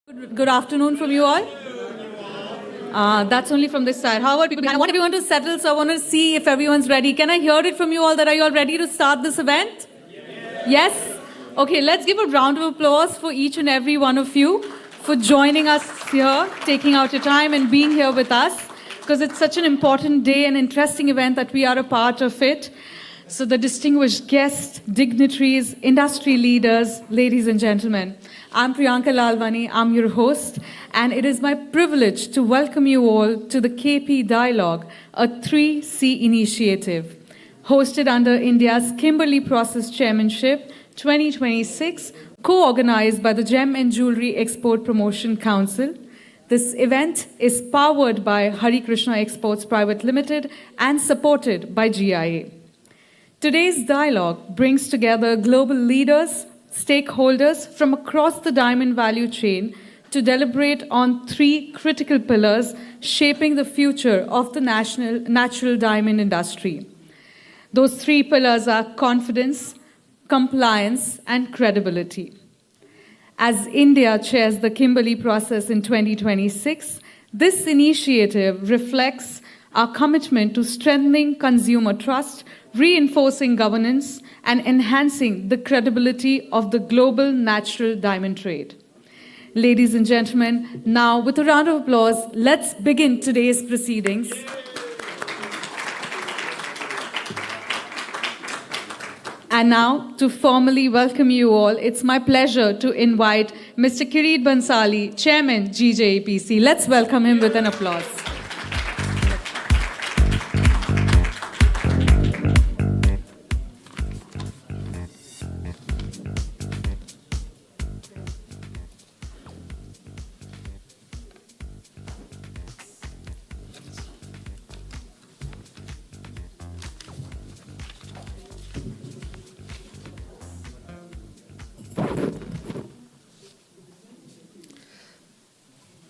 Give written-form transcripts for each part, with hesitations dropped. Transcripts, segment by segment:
Good afternoon from you all. That's only from this side. How are people? I want everyone to settle, so I want to see if everyone's ready. Can I hear it from you all that are you all ready to start this event? Yes? Okay, let's give a round of applause for each and every one of you for joining us here, taking out your time and being here with us, because it's such an important day and interesting event that we are a part of it. So the distinguished guests, dignitaries, industry leaders, ladies and gentlemen, I'm Priyanka Lalwani, I'm your host, and it is my privilege to welcome you all to the KP Dialogue, a 3C initiative, hosted under India's Kimberley Process Chairmanship 2026, co-organized by the Gem and Jewelry Export Promotion Council. This event is powered by Hari Krishna Exports Private Limited and supported by GIA. Today's dialogue brings together global leaders, stakeholders from across the diamond value chain to deliberate on three critical pillars shaping the future of the natural diamond industry. Those three pillars are confidence, compliance, and credibility. As India chairs the Kimberley process in 2026, this initiative reflects our commitment to strengthening consumer trust, reinforcing governance, and enhancing the credibility of the global natural diamond trade. Ladies and gentlemen, now with a round of applause, let's begin today's proceedings. And now, to formally welcome you all, it's my pleasure to invite Mr. Kirit Bansali, Chairman, GJAPC. Let's welcome him with an applause.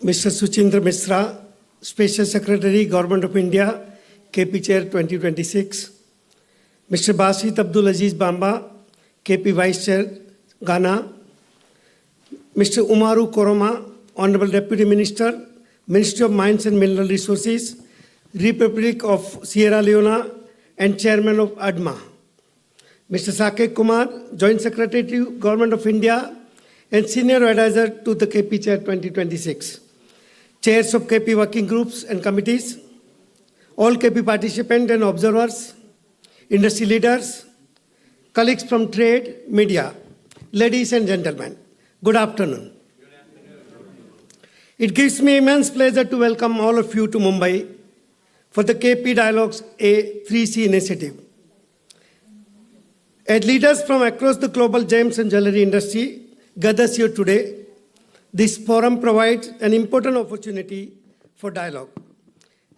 Mr. Suchindra Misra, Special Secretary, Government of India, KP Chair 2026. Mr. Basit Abdul Aziz Bamba, KP Vice Chair, Ghana. Mr. Umaru Koroma, Honorable Deputy Minister, Ministry of Mines and Mineral Resources, Republic of Sierra Leone, and Chairman of ADMA. Mr. Saket Kumar, Joint Secretary to Government of India, and Senior Advisor to the KP Chair 2026. Chairs of KP working groups and committees, all KP participants and observers, industry leaders, colleagues from trade, media, ladies and gentlemen, good afternoon. It gives me immense pleasure to welcome all of you to Mumbai for the KP Dialogues A 3C initiative. As leaders from across the global gems and jewelry industry gathers here today, this forum provides an important opportunity for dialogue.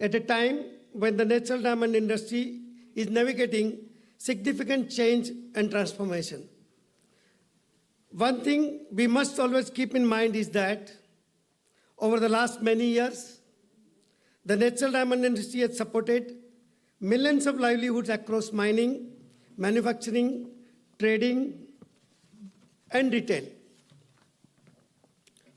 At a time when the natural diamond industry is navigating significant change and transformation. One thing we must always keep in mind is that over the last many years, the natural diamond industry has supported millions of livelihoods across mining, manufacturing, trading, and retail.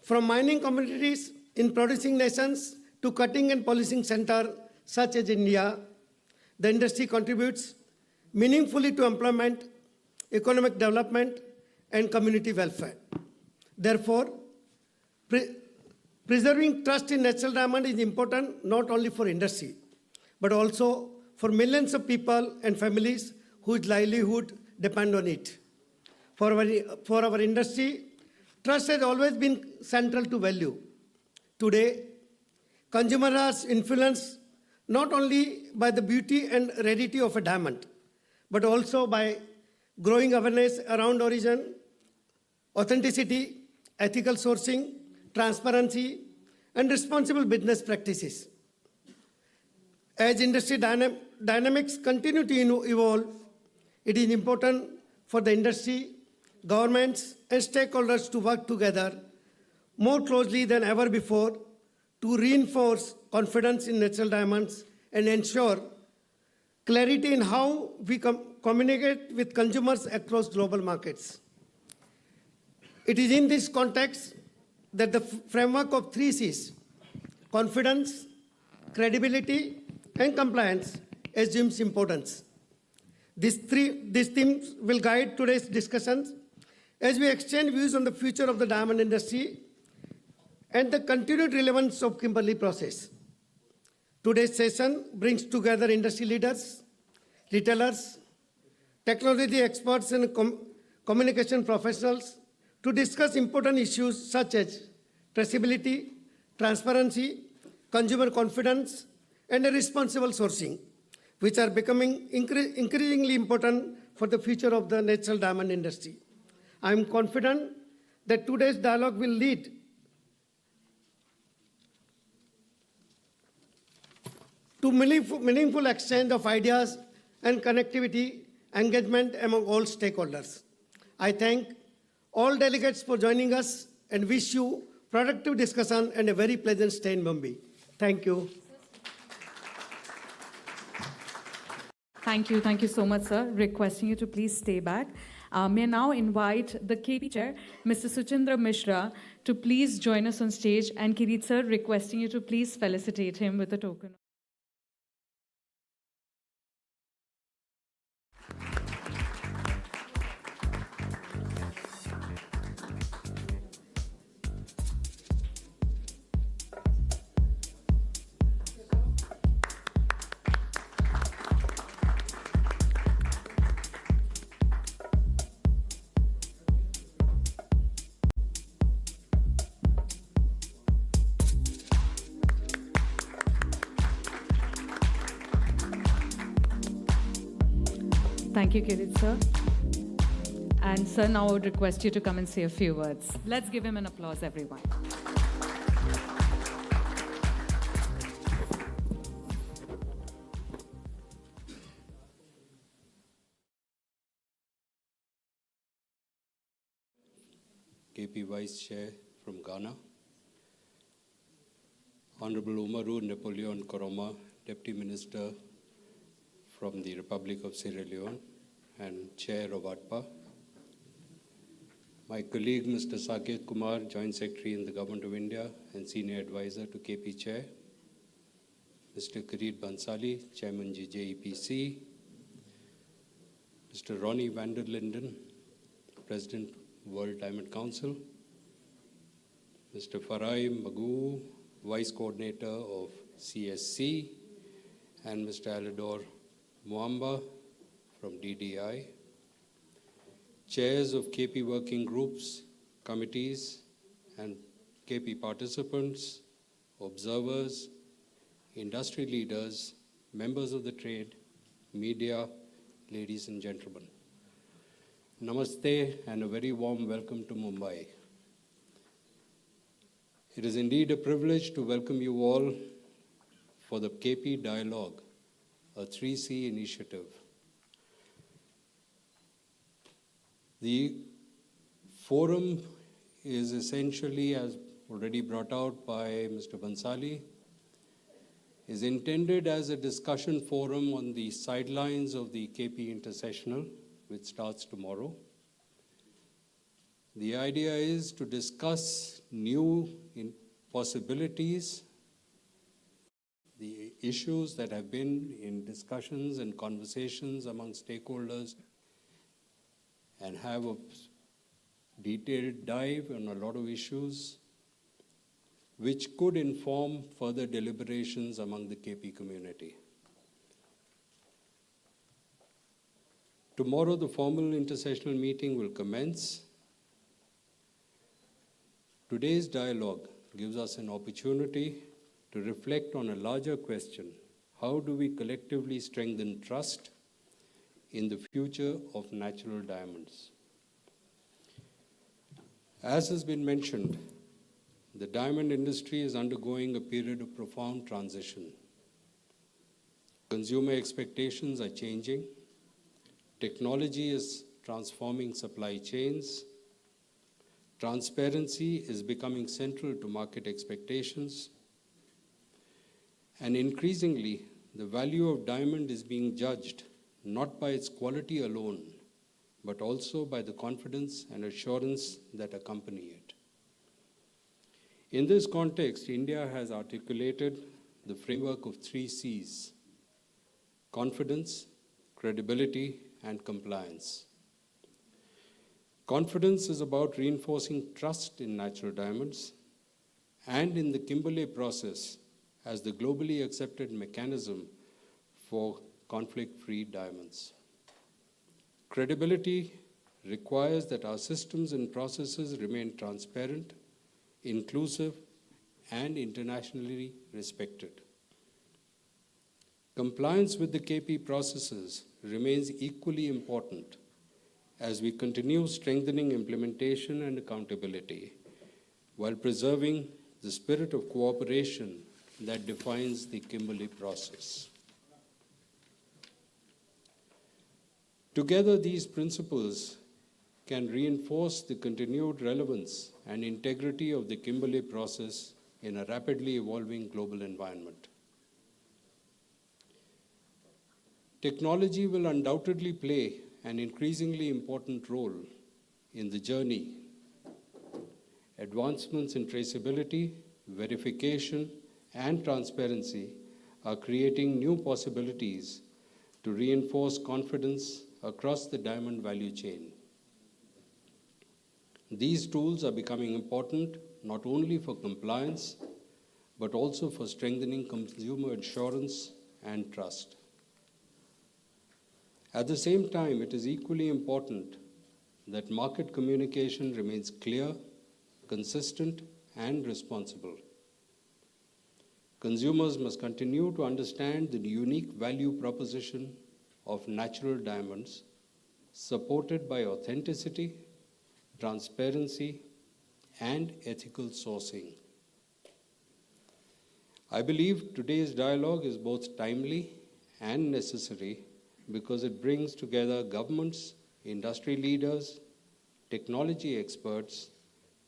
From mining communities in producing nations to cutting and polishing centers such as India, the industry contributes meaningfully to employment, economic development, and community welfare. Therefore, preserving trust in natural diamond is important not only for industry, but also for millions of people and families whose livelihood depend on it. For our industry, trust has always been central to value. Today, consumers are influenced not only by the beauty and rarity of a diamond, but also by growing awareness around origin, authenticity, ethical sourcing, transparency, and responsible business practices. As industry dynamics continue to evolve, it is important for the industry, governments, and stakeholders to work together more closely than ever before to reinforce confidence in natural diamonds and ensure clarity in how we communicate with consumers across global markets. It is in this context that the framework of three C's, confidence, credibility, and compliance, assumes importance. These themes will guide today's discussions as we exchange views on the future of the diamond industry and the continued relevance of Kimberley process. Today's session brings together industry leaders, retailers, technology experts, and communication professionals to discuss important issues such as traceability, transparency, consumer confidence, and responsible sourcing, which are becoming increasingly important for the future of the natural diamond industry. I am confident that today's dialogue will lead to meaningful exchange of ideas and connectivity engagement among all stakeholders. I thank all delegates for joining us and wish you productive discussion and a very pleasant stay in Mumbai. Thank you. Thank you. Thank you so much, sir. Requesting you to please stay back. May I now invite the KP Chair, Mr. Suchindra Mishra, to please join us on stage. And Kirit, sir, requesting you to please felicitate him with a token. Thank you, Kirit, sir. And sir, now I would request you to come and say a few words. Let's give him an applause, everyone. KP Vice Chair from Ghana, Honorable Umaru Napoleon Koroma, Deputy Minister from the Republic of Sierra Leone and Chair of ADPA, my colleague Mr. Saket Kumar, Joint Secretary in the Government of India and Senior Advisor to KP Chair, Mr. Kirit Bansali, Chairman JEPC, Mr. Ronnie van der Linden, President World Diamond Council, Mr. Farai Magoo, Vice Coordinator of CSC, and Mr. Alador Muamba from DDI, chairs of KP working groups, committees, and KP participants, observers, industry leaders, members of the trade, media, ladies and gentlemen. Namaste and a very warm welcome to Mumbai. It is indeed a privilege to welcome you all for the KP Dialogue, a 3C initiative. The forum is essentially, as already brought out by Mr. Bansali, is intended as a discussion forum on the sidelines of the KP Intersessional, which starts tomorrow. The idea is to discuss new possibilities, the issues that have been in discussions and conversations among stakeholders, and have a detailed dive on a lot of issues which could inform further deliberations among the KP community. Tomorrow, the formal intersessional meeting will commence. Today's dialogue gives us an opportunity to reflect on a larger question: how do we collectively strengthen trust in the future of natural diamonds? As has been mentioned, the diamond industry is undergoing a period of profound transition. Consumer expectations are changing. Technology is transforming supply chains. Transparency is becoming central to market expectations. And increasingly, the value of diamond is being judged not by its quality alone, but also by the confidence and assurance that accompany it. In this context, India has articulated the framework of 3 C's: confidence, credibility, and compliance. Confidence is about reinforcing trust in natural diamonds and in the Kimberley process as the globally accepted mechanism for conflict-free diamonds. Credibility requires that our systems and processes remain transparent, inclusive, and internationally respected. Compliance with the KP processes remains equally important as we continue strengthening implementation and accountability while preserving the spirit of cooperation that defines the Kimberley process. Together, these principles can reinforce the continued relevance and integrity of the Kimberley process in a rapidly evolving global environment. Technology will undoubtedly play an increasingly important role in the journey. Advancements in traceability, verification, and transparency are creating new possibilities to reinforce confidence across the diamond value chain. These tools are becoming important not only for compliance, but also for strengthening consumer assurance and trust. At the same time, it is equally important that market communication remains clear, consistent, and responsible. Consumers must continue to understand the unique value proposition of natural diamonds, supported by authenticity, transparency, and ethical sourcing. I believe today's dialogue is both timely and necessary because it brings together governments, industry leaders, technology experts,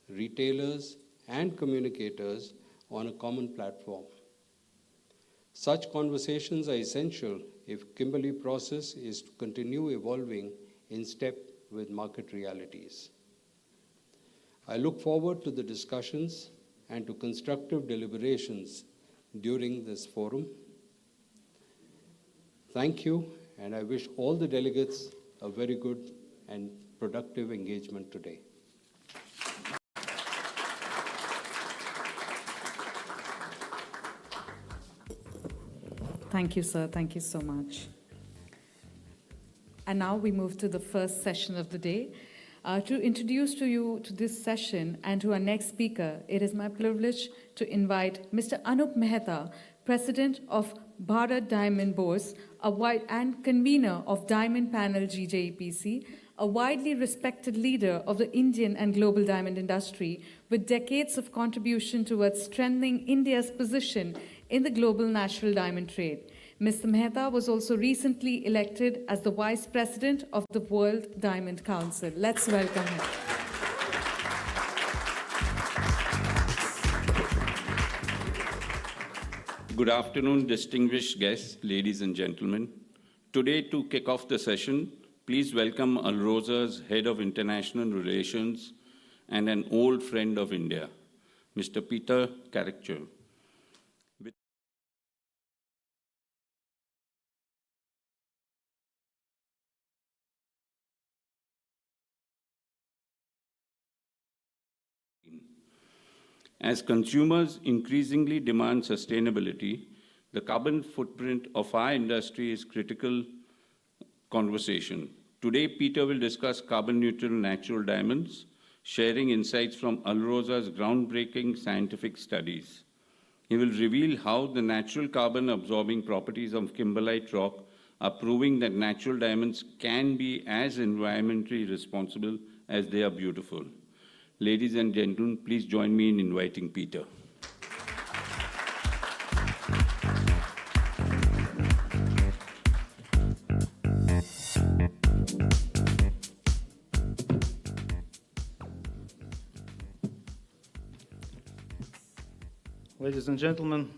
retailers, and communicators on a common platform. Such conversations are essential if Kimberley process is to continue evolving in step with market realities. I look forward to the discussions and to constructive deliberations during this forum. Thank you, and I wish all the delegates a very good and productive engagement today. Thank you, sir. Thank you so much. And now we move to the first session of the day. To introduce to you to this session and to our next speaker, it is my privilege to invite Mr. Anup Mehta, President of Bharat Diamond Bourse, and convener of Diamond Panel GJEPC, a widely respected leader of the Indian and global diamond industry with decades of contribution towards strengthening India's position in the global natural diamond trade. Mr. Mehta was also recently elected as the Vice President of the World Diamond Council. Let's welcome him. Good afternoon, distinguished guests, ladies and gentlemen. Today, to kick off the session, please welcome Alrosa's Head of International Relations and an old friend of India, Mr. Peter Carrickjoe. As consumers increasingly demand sustainability, the carbon footprint of our industry is critical conversation. Today, Peter will discuss carbon-neutral natural diamonds, sharing insights from Alrosa's groundbreaking scientific studies. He will reveal how the natural carbon-absorbing properties of kimberlite rock are proving that natural diamonds can be as environmentally responsible as they are beautiful. Ladies and gentlemen, please join me in inviting Peter. Ladies and gentlemen,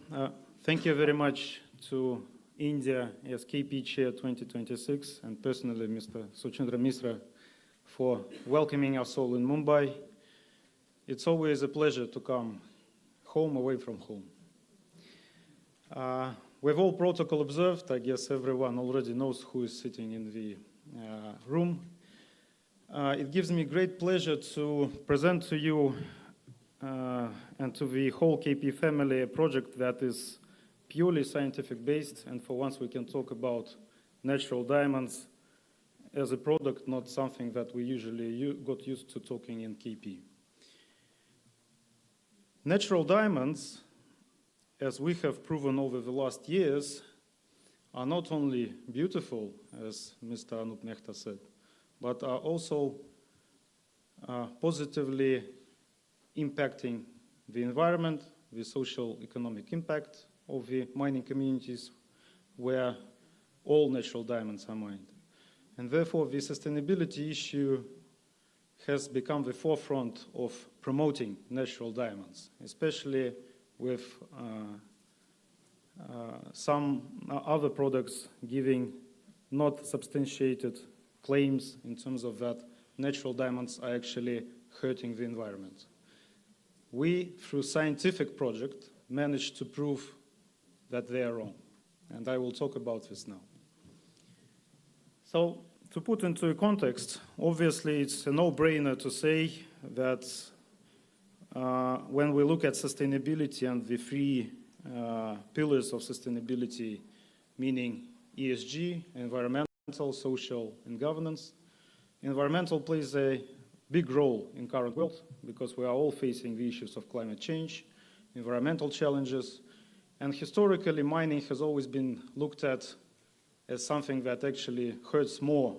thank you very much to India as KP Chair 2026 and personally Mr. Suchindra Misra for welcoming us all in Mumbai. It's always a pleasure to come home away from home. With all protocol observed, I guess everyone already knows who is sitting in the room. It gives me great pleasure to present to you and to the whole KP family a project that is purely scientific based, and for once we can talk about natural diamonds as a product, not something that we usually got used to talking in KP. Natural diamonds, as we have proven over the last years, are not only beautiful, as Mr. Anup Mehta said, but are also positively impacting the environment, the social economic impact of the mining communities where all natural diamonds are mined. And therefore, the sustainability issue has become the forefront of promoting natural diamonds, especially with some other products giving not substantiated claims in terms of that natural diamonds are actually hurting the environment. We, through scientific project, managed to prove that they are wrong, and I will talk about this now. So, to put into a context, obviously it's a no-brainer to say that when we look at sustainability and the three pillars of sustainability, meaning ESG, environmental, social, and governance, environmental plays a big role in current world because we are all facing the issues of climate change, environmental challenges, and historically mining has always been looked at as something that actually hurts more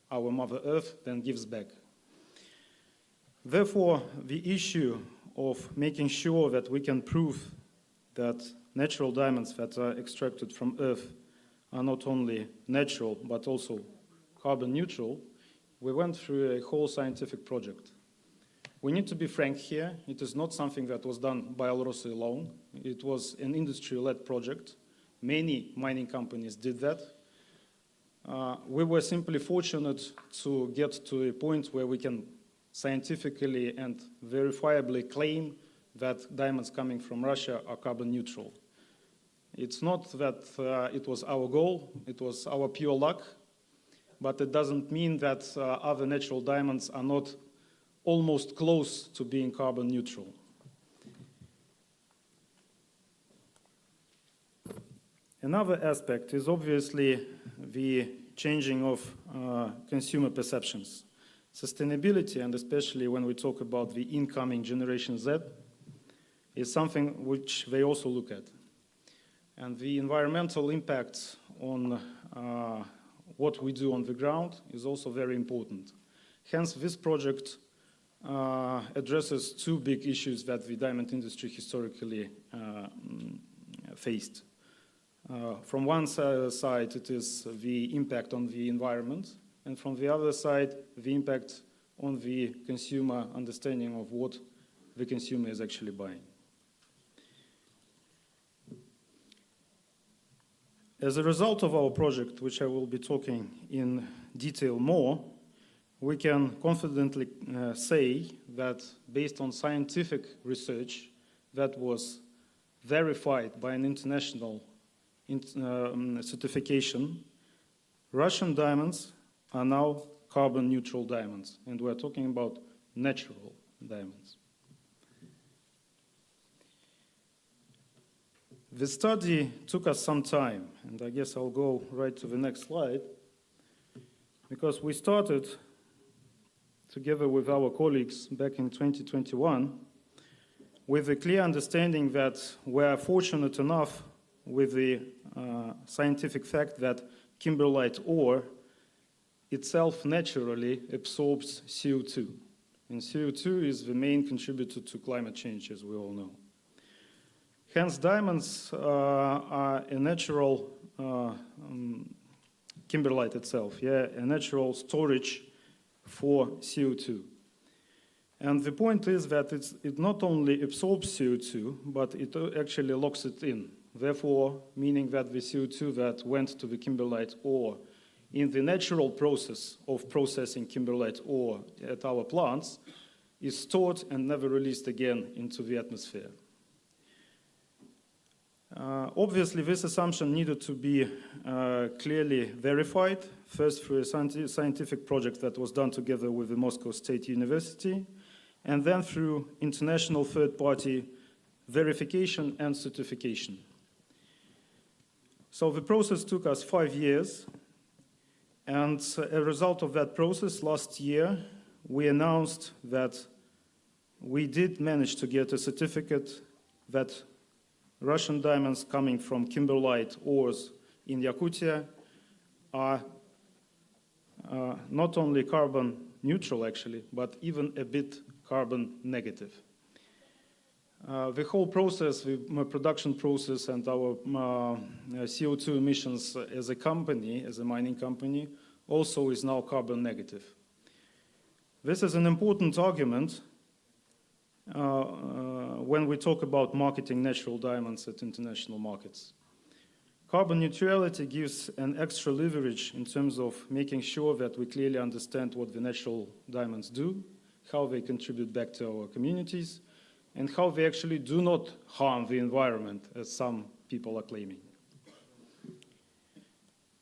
our Mother Earth than gives back. Therefore, the issue of making sure that we can prove that natural diamonds that are extracted from Earth are not only natural but also carbon neutral, we went through a whole scientific project. We need to be frank here, it is not something that was done by Alrosa alone. It was an industry-led project. Many mining companies did that. We were simply fortunate to get to a point where we can scientifically and verifiably claim that diamonds coming from Russia are carbon neutral. It's not that it was our goal, it was our pure luck, but it doesn't mean that other natural diamonds are not almost close to being carbon neutral. Another aspect is obviously the changing of consumer perceptions. Sustainability, and especially when we talk about the incoming Generation Z, is something which they also look at. And the environmental impact on what we do on the ground is also very important. Hence, this project addresses two big issues that the diamond industry historically faced. From one side, it is the impact on the environment, and from the other side, the impact on the consumer understanding of what the consumer is actually buying. As a result of our project, which I will be talking in detail more, we can confidently say that based on scientific research that was verified by an international certification, Russian diamonds are now carbon neutral diamonds, and we're talking about natural diamonds. The study took us some time, and I guess I'll go right to the next slide, because we started together with our colleagues back in 2021 with a clear understanding that we're fortunate enough with the scientific fact that kimberlite ore itself naturally absorbs CO2. And CO2 is the main contributor to climate change, as we all know. Hence, diamonds are a natural, kimberlite itself, a natural storage for CO2. And the point is that it not only absorbs CO2, but it actually locks it in. Therefore, meaning that the CO2 that went to the kimberlite ore in the natural process of processing kimberlite ore at our plants is stored and never released again into the atmosphere. Obviously, this assumption needed to be clearly verified, first through a scientific project that was done together with the Moscow State University, and then through international third-party verification and certification. So the process took us 5 years, and as a result of that process, last year, we announced that we did manage to get a certificate that Russian diamonds coming from kimberlite ores in Yakutia are not only carbon neutral, actually, but even a bit carbon negative. The whole process, the production process and our CO2 emissions as a company, as a mining company, also is now carbon negative. This is an important argument when we talk about marketing natural diamonds at international markets. Carbon neutrality gives an extra leverage in terms of making sure that we clearly understand what the natural diamonds do, how they contribute back to our communities, and how they actually do not harm the environment, as some people are claiming.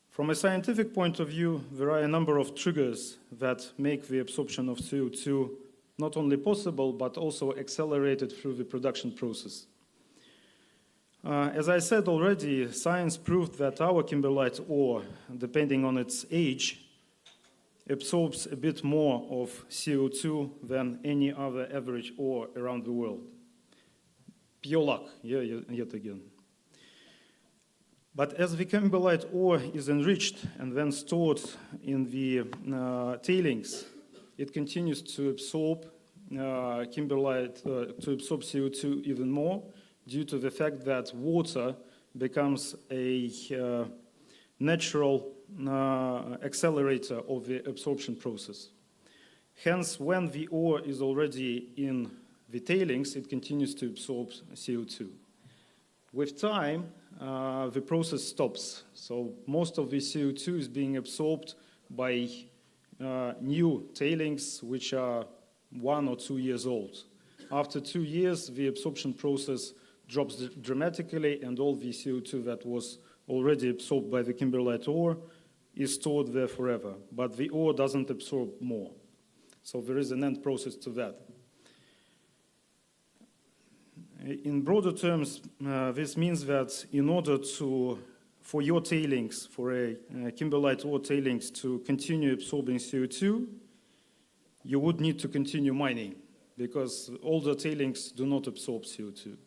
From a scientific point of view, there are a number of triggers that make the absorption of CO2 not only possible, but also accelerated through the production process. As I said already, science proved that our kimberlite ore, depending on its age, absorbs a bit more of CO2 than any other average ore around the world. Pure luck, yet again. But as the kimberlite ore is enriched and then stored in the tailings, it continues to absorb kimberlite, to absorb CO2 even more, due to the fact that water becomes a natural accelerator of the absorption process. Hence, when the ore is already in the tailings, it continues to absorb CO2. With time, the process stops. So most of the CO2 is being absorbed by new tailings, which are 1 or 2 years old. After 2 years, the absorption process drops dramatically, and all the CO2 that was already absorbed by the kimberlite ore is stored there forever. But the ore doesn't absorb more. So there is an end process to that. In broader terms, this means that in order for your tailings, for a kimberlite ore tailings to continue absorbing CO2, you would need to continue mining, because older tailings do not absorb CO2.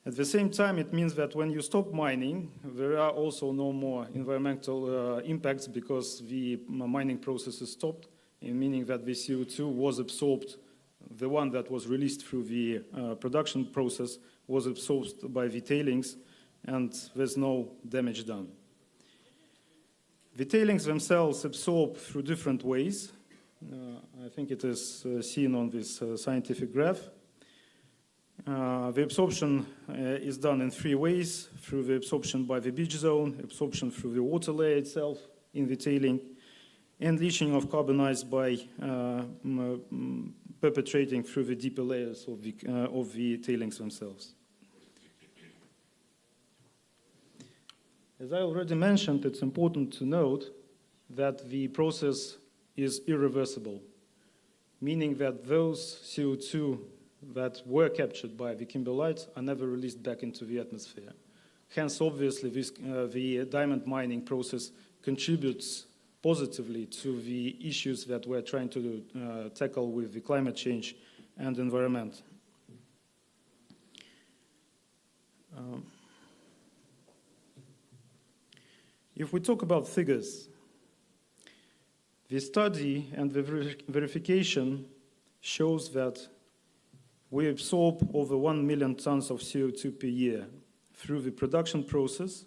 At the same time, it means that when you stop mining, there are also no more environmental impacts, because the mining process is stopped, meaning that the CO2 was absorbed. The one that was released through the production process was absorbed by the tailings, and there's no damage done. The tailings themselves absorb through different ways. I think it is seen on this scientific graph. The absorption is done in 3 ways: through the absorption by the beach zone, absorption through the water layer itself in the tailing, and leaching of carbon ice by perpetrating through the deeper layers of the tailings themselves. As I already mentioned, it's important to note that the process is irreversible, meaning that those CO2 that were captured by the kimberlites are never released back into the atmosphere. Hence, obviously, the diamond mining process contributes positively to the issues that we're trying to tackle with the climate change and environment. If we talk about figures, the study and the verification shows that we absorb over 1 million tons of CO2 per year through the production process,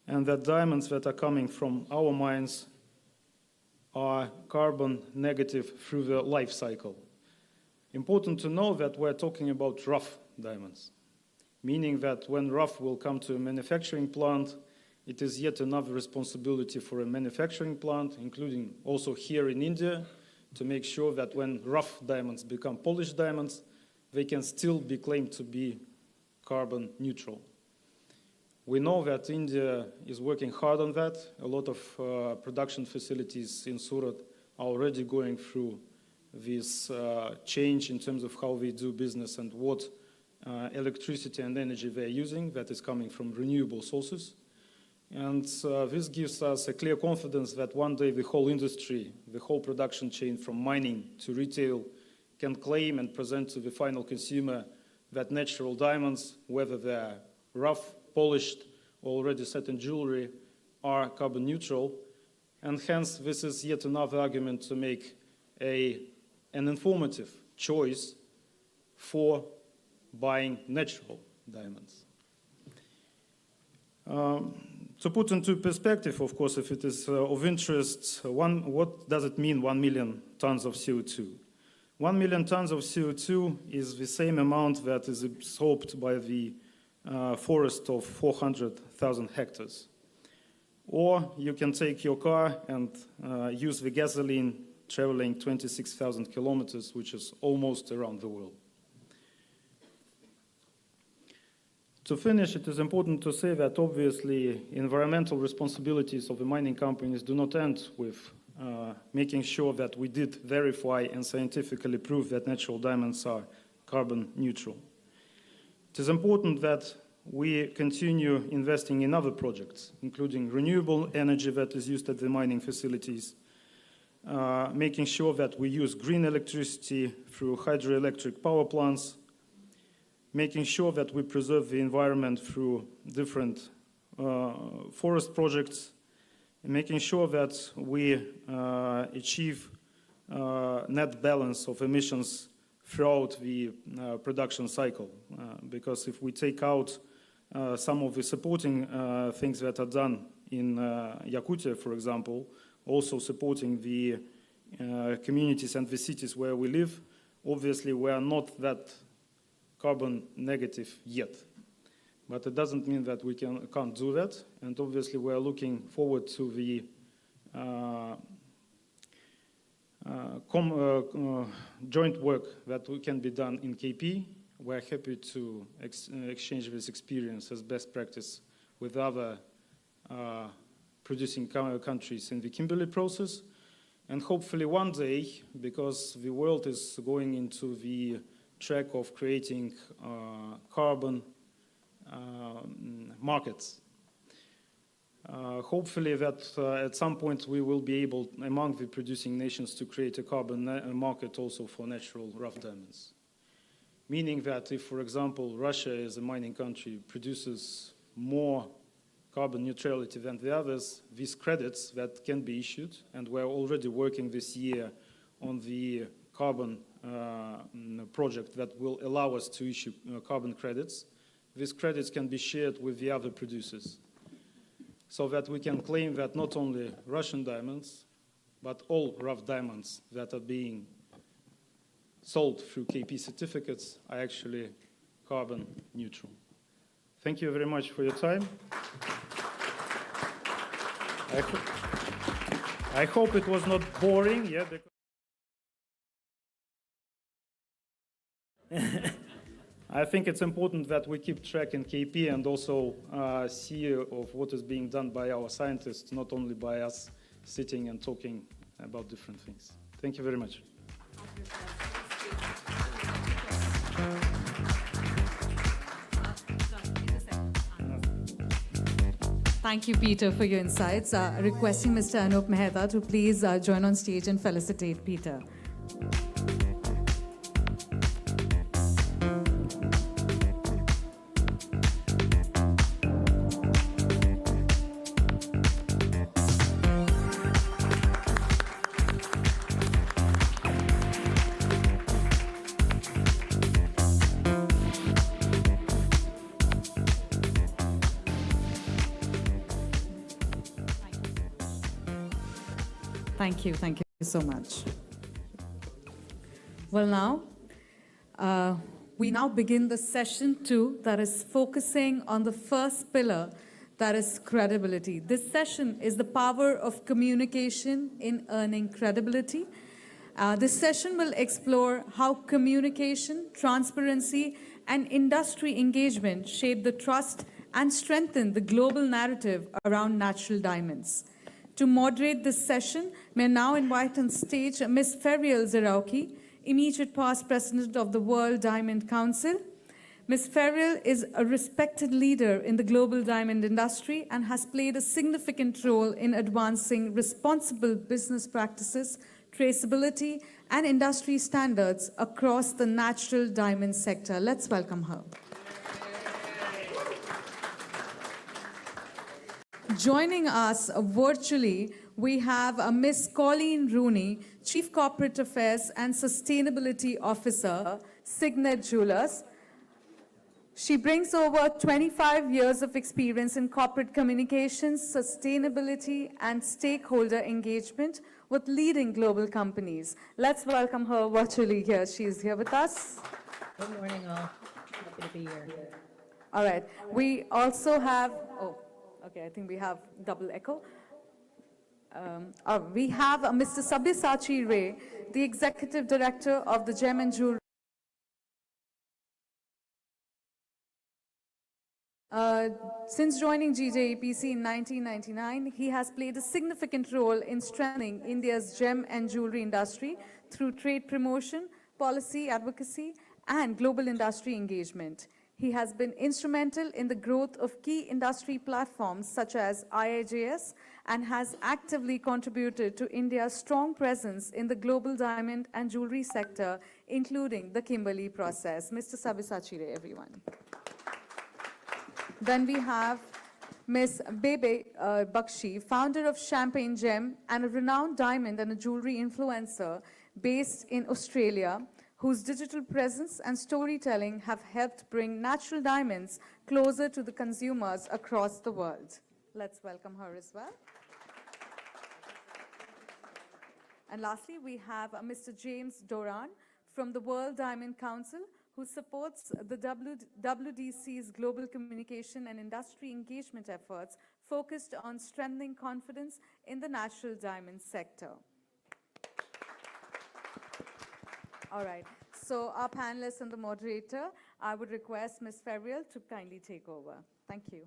and that diamonds that are coming from our mines are carbon negative through the life cycle. Important to know that we're talking about rough diamonds, meaning that when rough will come to a manufacturing plant, it is yet another responsibility for a manufacturing plant, including also here in India, to make sure that when rough diamonds become polished diamonds, they can still be claimed to be carbon neutral. We know that India is working hard on that. A lot of production facilities in Surat are already going through this change in terms of how they do business and what electricity and energy they're using that is coming from renewable sources. And this gives us a clear confidence that one day the whole industry, the whole production chain from mining to retail can claim and present to the final consumer that natural diamonds, whether they're rough, polished, or already set in jewelry, are carbon neutral. And hence, this is yet another argument to make an informative choice for buying natural diamonds. To put into perspective, of course, if it is of interest, what does it mean 1 million tons of CO2? 1 million tons of CO2 is the same amount that is absorbed by the forest of 400,000 hectares. Or you can take your car and use the gasoline traveling 26,000 kilometers, which is almost around the world. To finish, it is important to say that obviously environmental responsibilities of the mining companies do not end with making sure that we did verify and scientifically prove that natural diamonds are carbon neutral. It is important that we continue investing in other projects, including renewable energy that is used at the mining facilities, making sure that we use green electricity through hydroelectric power plants, making sure that we preserve the environment through different forest projects, and making sure that we achieve net balance of emissions throughout the production cycle. Because if we take out some of the supporting things that are done in Yakutia, for example, also supporting the communities and the cities where we live, obviously we are not that carbon negative yet. But it doesn't mean that we can't do that. And obviously we are looking forward to the joint work that can be done in KP. We're happy to exchange this experience as best practice with other producing countries in the Kimberley process. And hopefully one day, because the world is going into the track of creating carbon markets, hopefully that at some point we will be able, among the producing nations, to create a carbon market also for natural rough diamonds. Meaning that if, for example, Russia as a mining country produces more carbon neutrality than the others, these credits that can be issued, and we're already working this year on the carbon project that will allow us to issue carbon credits. These credits can be shared with the other producers, so that we can claim that not only Russian diamonds, but all rough diamonds that are being sold through KP certificates are actually carbon neutral. Thank you very much for your time. I hope it was not boring, yeah, because I think it's important that we keep track in KP and also see of what is being done by our scientists, not only by us sitting and talking about different things. Thank you very much. Thank you, Peter, for your insights. Requesting Mr. Anup Mehta to please join on stage and felicitate Peter. Thank you so much. Well, now, we now begin the session 2 that is focusing on the first pillar, that is credibility. This session is the power of communication in earning credibility. This session will explore how communication, transparency, and industry engagement shape the trust and strengthen the global narrative around natural diamonds. To moderate this session, may I now invite on stage Ms. Ferial Zerauki, immediate past president of the World Diamond Council. Ms. Ferial is a respected leader in the global diamond industry and has played a significant role in advancing responsible business practices, traceability, and industry standards across the natural diamond sector. Let's welcome her. Joining us virtually, we have Ms. Colleen Rooney, Chief Corporate Affairs and Sustainability Officer, Signet Jewelers. She brings over 25 years of experience in corporate communications, sustainability, and stakeholder engagement with leading global companies. Let's welcome her virtually here. She is here with us. Good morning, all. Happy to be here. All right. We also have, okay, I think we have double echo. We have Mr. Sabyasachi Ray, the Executive Director of the Gem and Jewelry. Since joining GJEPC in 1999, he has played a significant role in strengthening India's gem and jewelry industry through trade promotion, policy advocacy, and global industry engagement. He has been instrumental in the growth of key industry platforms such as IIJS and has actively contributed to India's strong presence in the global diamond and jewelry sector, including the Kimberley process. Mr. Sabyasachi Ray, everyone. Then we have Ms. Bebe Bakshi, founder of Champagne Gem and a renowned diamond and a jewelry influencer based in Australia, whose digital presence and storytelling have helped bring natural diamonds closer to the consumers across the world. Let's welcome her as well. And lastly, we have Mr. James Doran from the World Diamond Council, who supports the WDC's global communication and industry engagement efforts focused on strengthening confidence in the natural diamond sector. All right, so our panelists and the moderator, I would request Ms. Ferial to kindly take over. Thank you.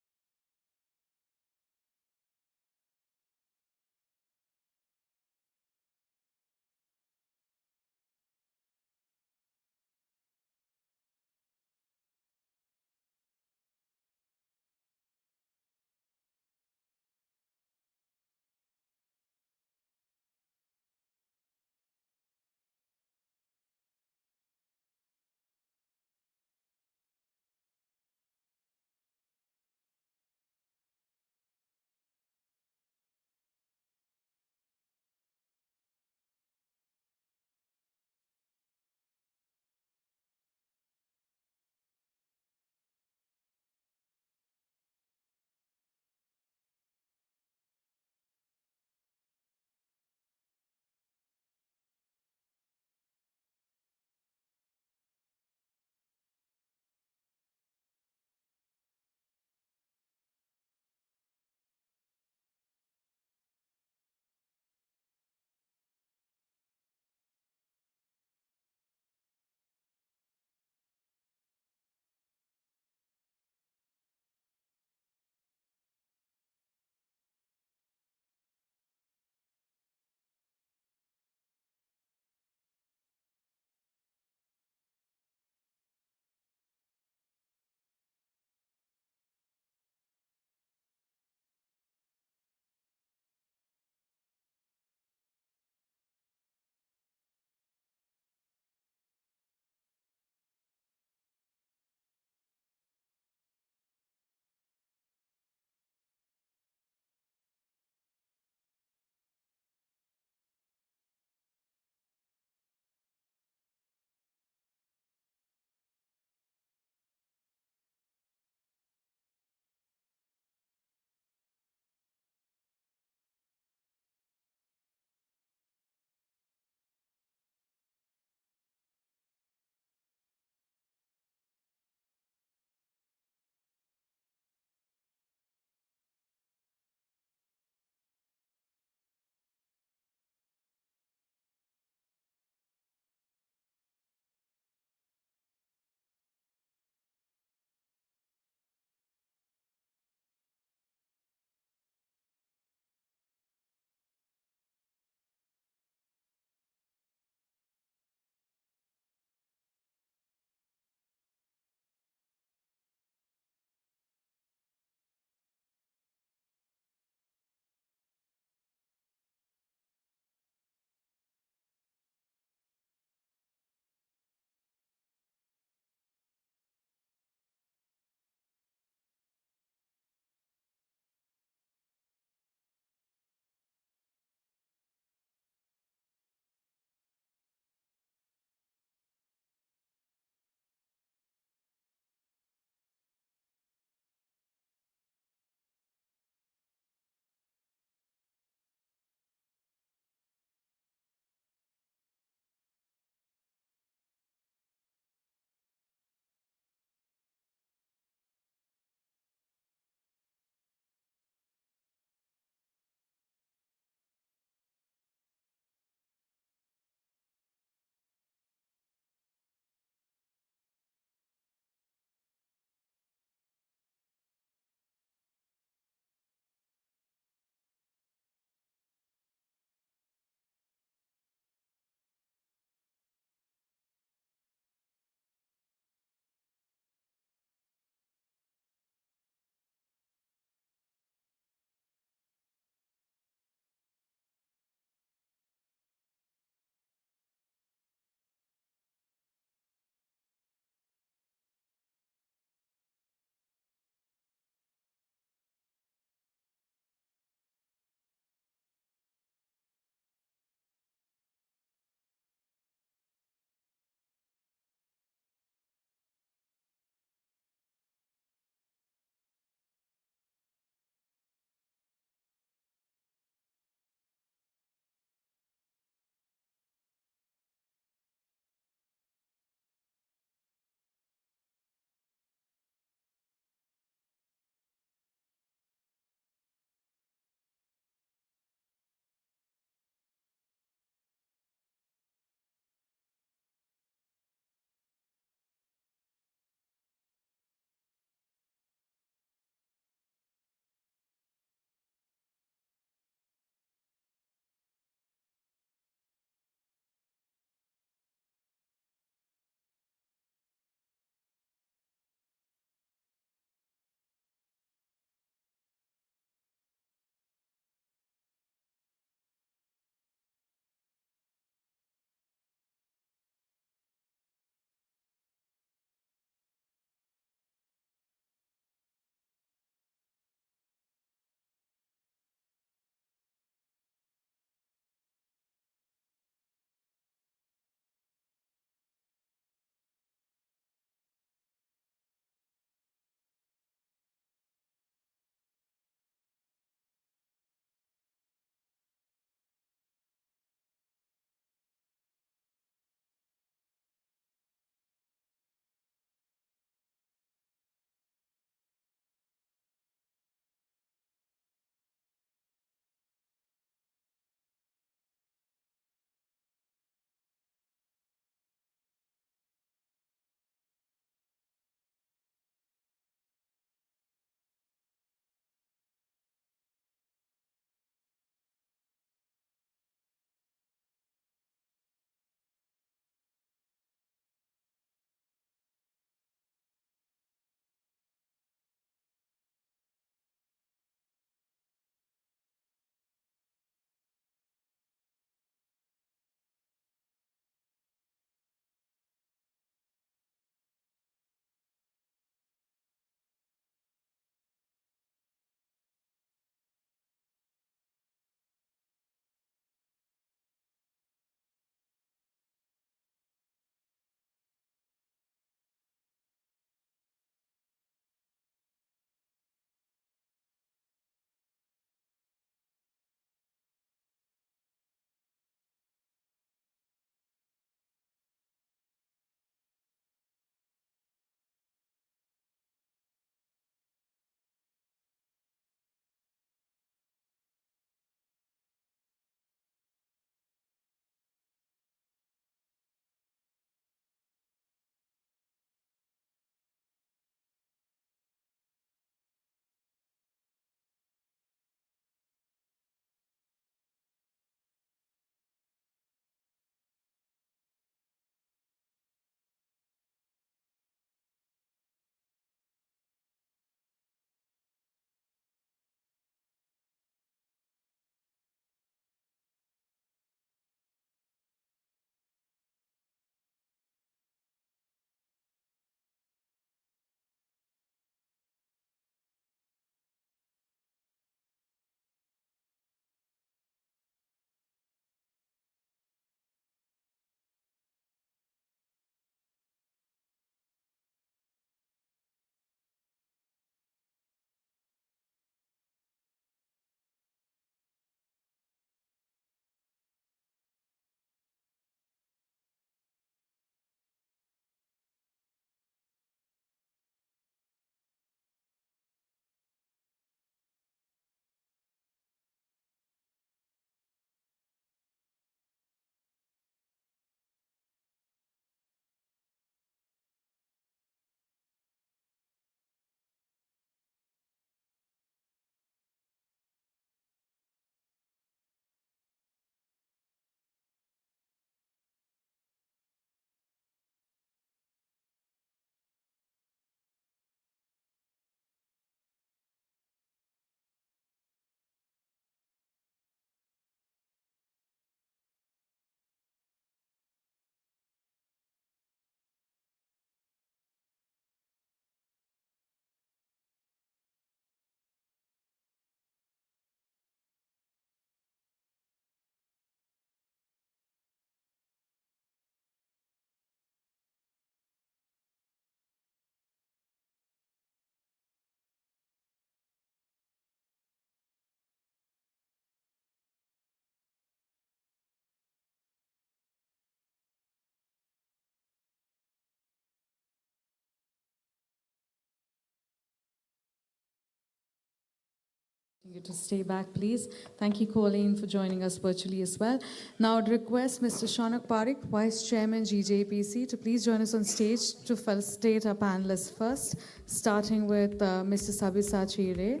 You to stay back, please. Thank you, Colleen, for joining us virtually as well. Now, I'd request Mr. Shaunak Parekh, Vice Chairman, GJPC, to please join us on stage to felicitate our panelists first, starting with Mr. Sabyasachi Ray.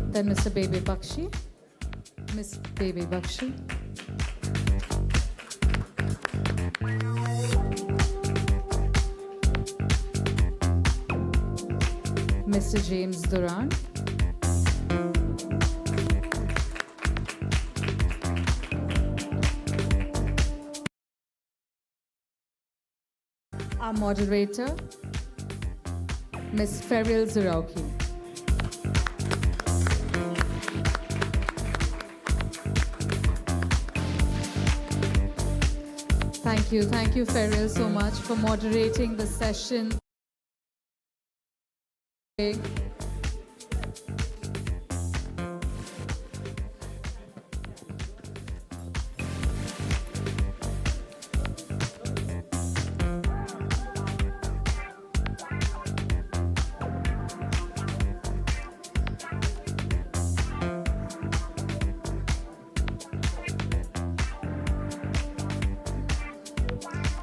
Then Mr. Bebe Bakshi. Miss Bebe Bakshi. Mr. James Duran. Our moderator, Ms. Ferial Zurauki. Thank you, Ferial, so much for moderating the session.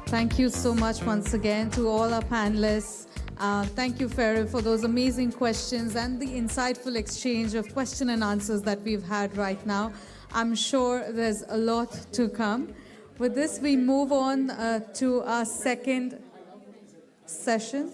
Thank you so much once again to all our panelists. Thank you, Farrell, for those amazing questions and the insightful exchange of question and answers that we've had right now. I'm sure there's a lot to come. With this, we move on to our second session.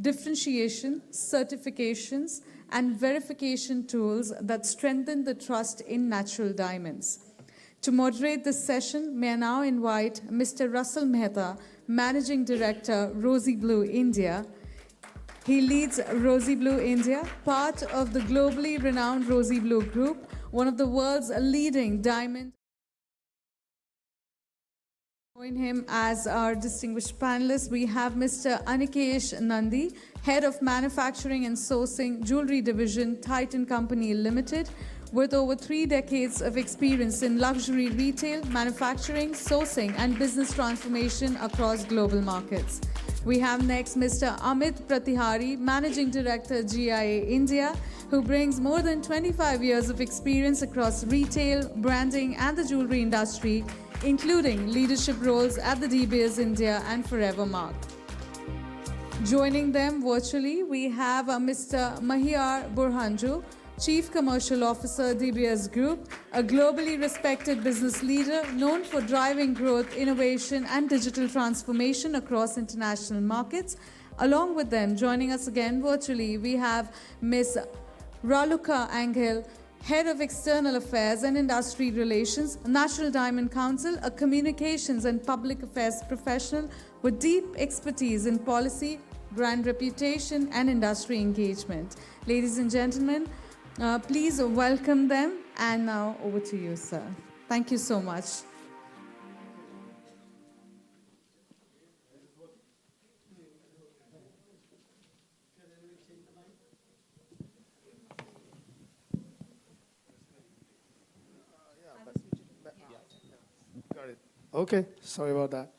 Differentiation, certifications, and verification tools that strengthen the trust in natural diamonds. To moderate this session, may I now invite Mr. Russell Mehta, Managing Director, Rosy Blue India. He leads Rosy Blue India, part of the globally renowned Rosy Blue Group, one of the world's leading diamond. Join him as our distinguished panelists. We have Mr. Anikesh Nandi, Head of Manufacturing and Sourcing, Jewelry Division, Titan Company Limited, with over 3 decades of experience in luxury retail, manufacturing, sourcing, and business transformation across global markets. We have next Mr. Amit Pratihari, Managing Director, GIA India, who brings more than 25 years of experience across retail, branding, and the jewelry industry, including leadership roles at the De Beers India and Forevermark. Joining them virtually, we have Mr. Mahiyar Burhanju, Chief Commercial Officer, De Beers Group, a globally respected business leader known for driving growth, innovation, and digital transformation across international markets. Along with them, joining us again virtually, we have Ms. Raluca Angel, Head of External Affairs and Industry Relations, National Diamond Council, a communications and public affairs professional with deep expertise in policy, brand reputation, and industry engagement. Ladies and gentlemen, please welcome them. And now over to you, sir. Thank you so much. Got it. Okay, sorry about that.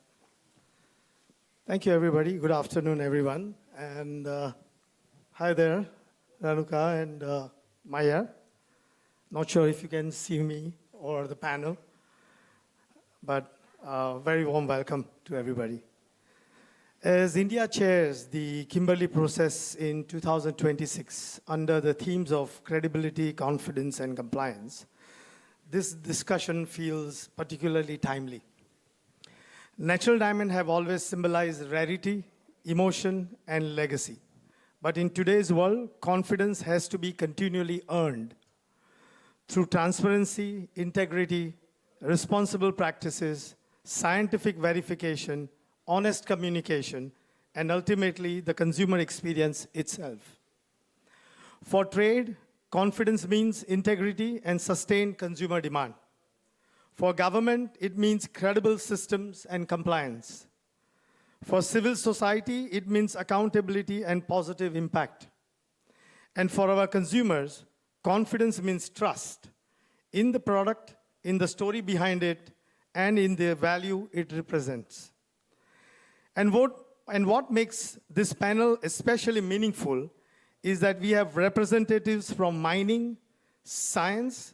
Thank you, everybody. Good afternoon, everyone. And hi there, Ranuka and Maya. Not sure if you can see me or the panel, but very warm welcome to everybody. As India chairs the Kimberley process in 2026 under the themes of credibility, confidence, and compliance, this discussion feels particularly timely. Natural diamonds have always symbolized rarity, emotion, and legacy. But in today's world, confidence has to be continually earned through transparency, integrity, responsible practices, scientific verification, honest communication, and ultimately the consumer experience itself. For trade, confidence means integrity and sustained consumer demand. For government, it means credible systems and compliance. For civil society, it means accountability and positive impact. And for our consumers, confidence means trust in the product, in the story behind it, and in the value it represents. And what makes this panel especially meaningful is that we have representatives from mining, science,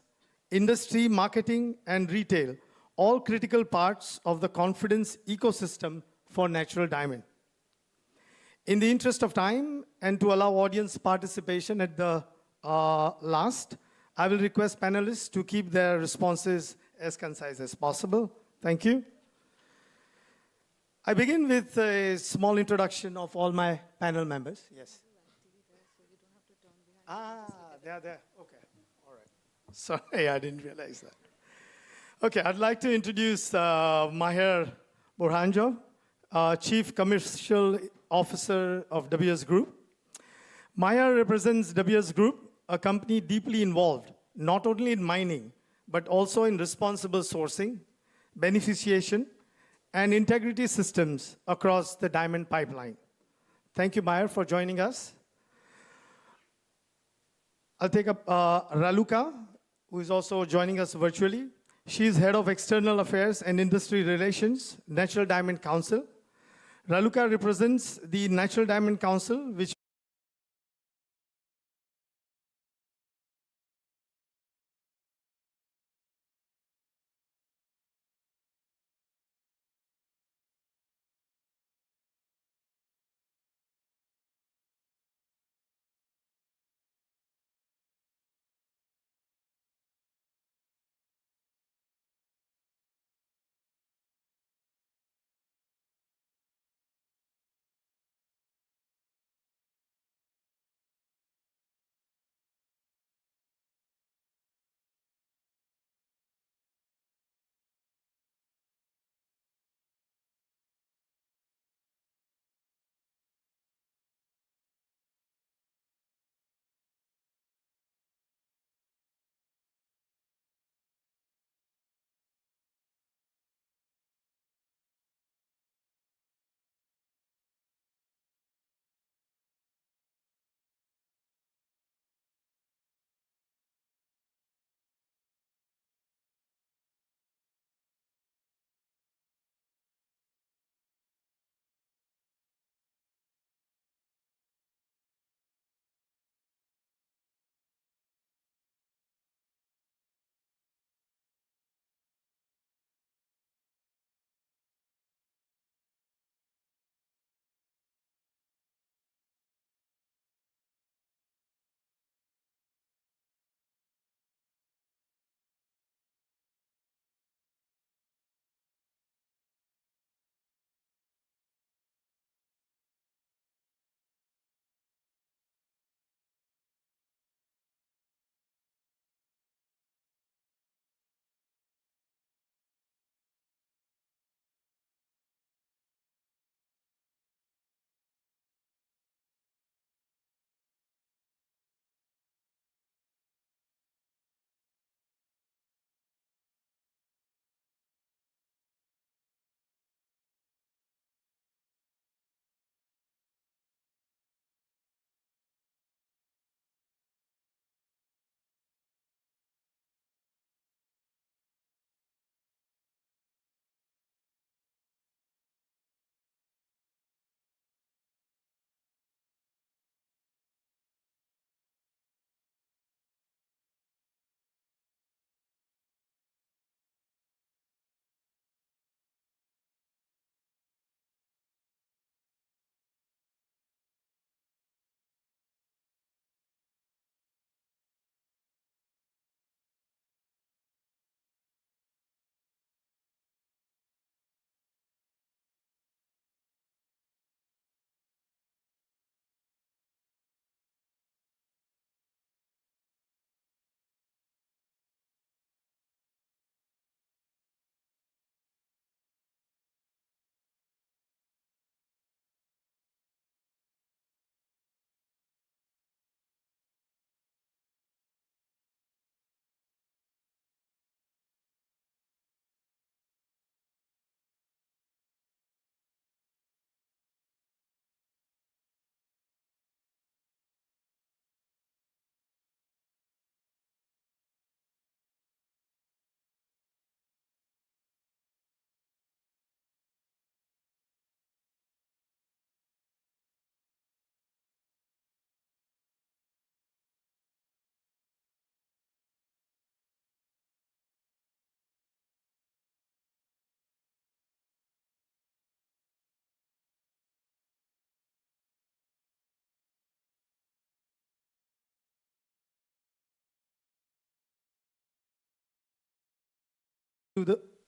industry, marketing, and retail, all critical parts of the confidence ecosystem for natural diamond. In the interest of time and to allow audience participation at the last, I will request panelists to keep their responses as concise as possible. Thank you. I begin with a small introduction of all my panel members. Yes. They're there. Okay. All right. Sorry, I didn't realize that. Okay, I'd like to introduce Maher Burhanjov, Chief Commercial Officer of WS Group. Maher represents WS Group, a company deeply involved not only in mining, but also in responsible sourcing, beneficiation, and integrity systems across the diamond pipeline. Thank you, Maher, for joining us. I'll take up Raluca, who is also joining us virtually. She is Head of External Affairs and Industry Relations, Natural Diamond Council. Raluca represents the Natural Diamond Council, which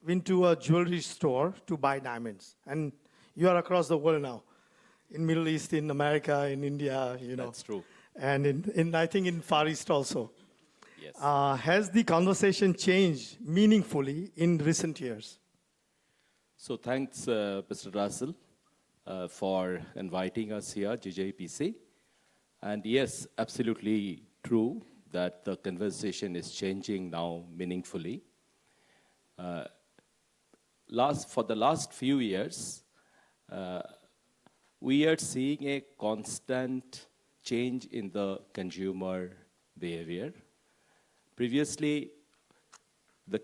into a jewelry store to buy diamonds. And you are across the world now, in Middle East, in America, in India, you know. That's true. And in I think in Far East also. Yes. Has the conversation changed meaningfully in recent years? So thanks, Mr. Russell, for inviting us here, JJPC. And yes, absolutely true that the conversation is changing now meaningfully. For the last few years, we are seeing a constant change in the consumer behavior. Previously, the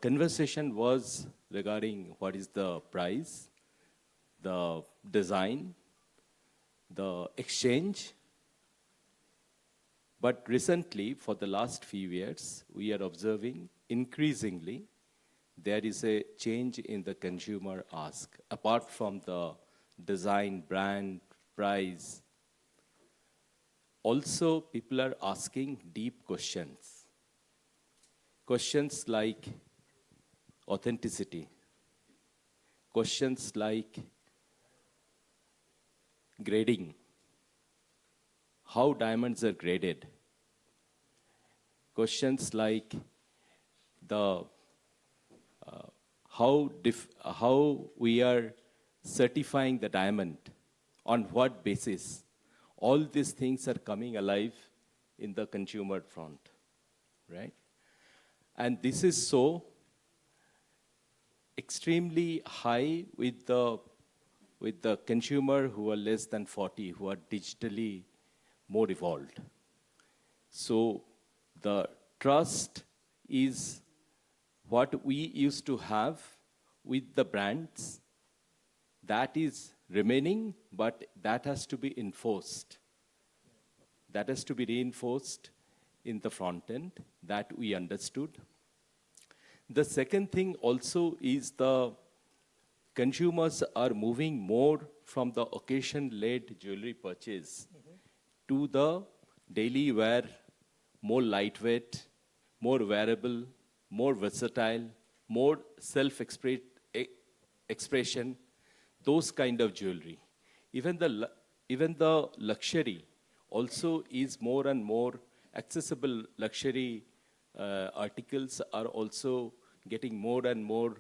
conversation was regarding what is the price, the design, the exchange. But recently, for the last few years, we are observing increasingly there is a change in the consumer ask. Apart from the design, brand, price, also people are asking deep questions. Questions like authenticity, questions like grading, how diamonds are graded, questions like the how we are certifying the diamond, on what basis. All these things are coming alive in the consumer front, right? And this is so extremely high with the consumer who are less than 40, who are digitally more evolved. So the trust is what we used to have with the brands. That is remaining, but that has to be enforced. That has to be reinforced in the front end, that we understood. The second thing also is the consumers are moving more from the occasion-led jewelry purchase to the daily wear, more lightweight, more wearable, more versatile, more self-expression, those kind of jewelry. Even the luxury also is more and more accessible. Luxury articles are also getting more and more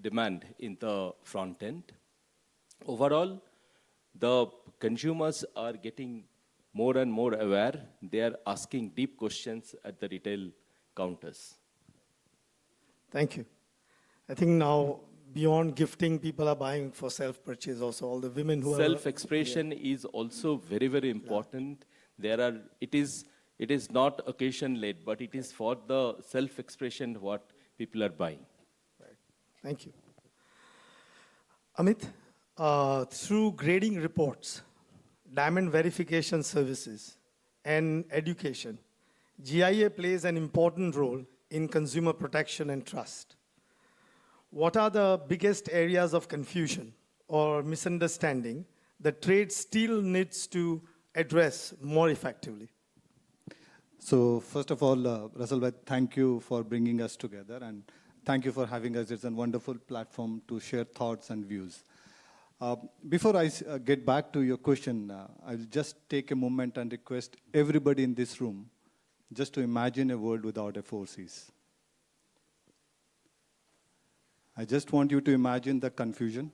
demand in the front end. Overall, the consumers are getting more and more aware. They are asking deep questions at the retail counters. Thank you. I think now, beyond gifting, people are buying for self-purchase also. All the women who Self-expression is also very, very important. It is not occasion-led, but it is for the self-expression what people are buying. Right. Thank you. Amit, through grading reports, diamond verification services, and education, GIA plays an important role in consumer protection and trust. What are the biggest areas of confusion or misunderstanding that trade still needs to address more effectively? So first of all, Russell, thank you for bringing us together, and thank you for having us. It's a wonderful platform to share thoughts and views. Before I get back to your question, I'll just take a moment and request everybody in this room just to imagine a world without a 4Cs. I just want you to imagine the confusion.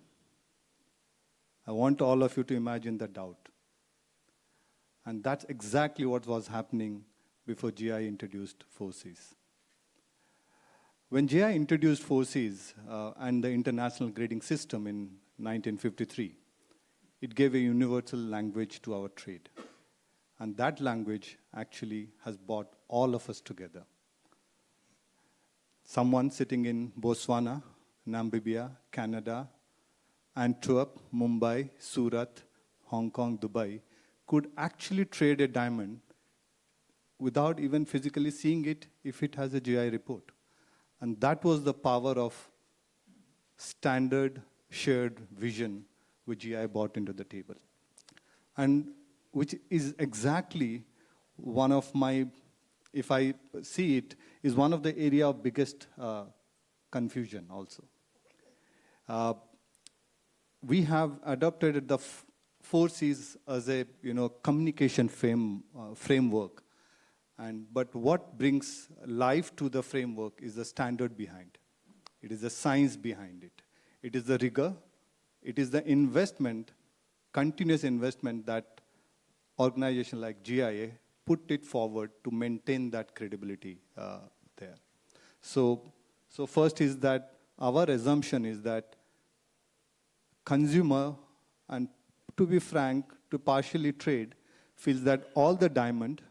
I want all of you to imagine the doubt. And that's exactly what was happening before GI introduced 4Cs. When GI introduced 4Cs and the International Grading System in 1953, it gave a universal language to our trade. And that language actually has brought all of us together. Someone sitting in Botswana, Namibia, Canada, Antwerp, Mumbai, Surat, Hong Kong, Dubai, could actually trade a diamond without even physically seeing it if it has a GI report. And that was the power of standard shared vision which GI brought into the table. And which is exactly one of my, if I see it, is one of the area of biggest confusion also. We have adopted the 4Cs as a communication framework, but what brings life to the framework is the standard behind. It is the science behind it. It is the rigor. It is the investment, continuous investment that organization like GIA put it forward to maintain that credibility there. So first is that our assumption is that consumer, and to be frank, to partially trade, feels that all the diamond,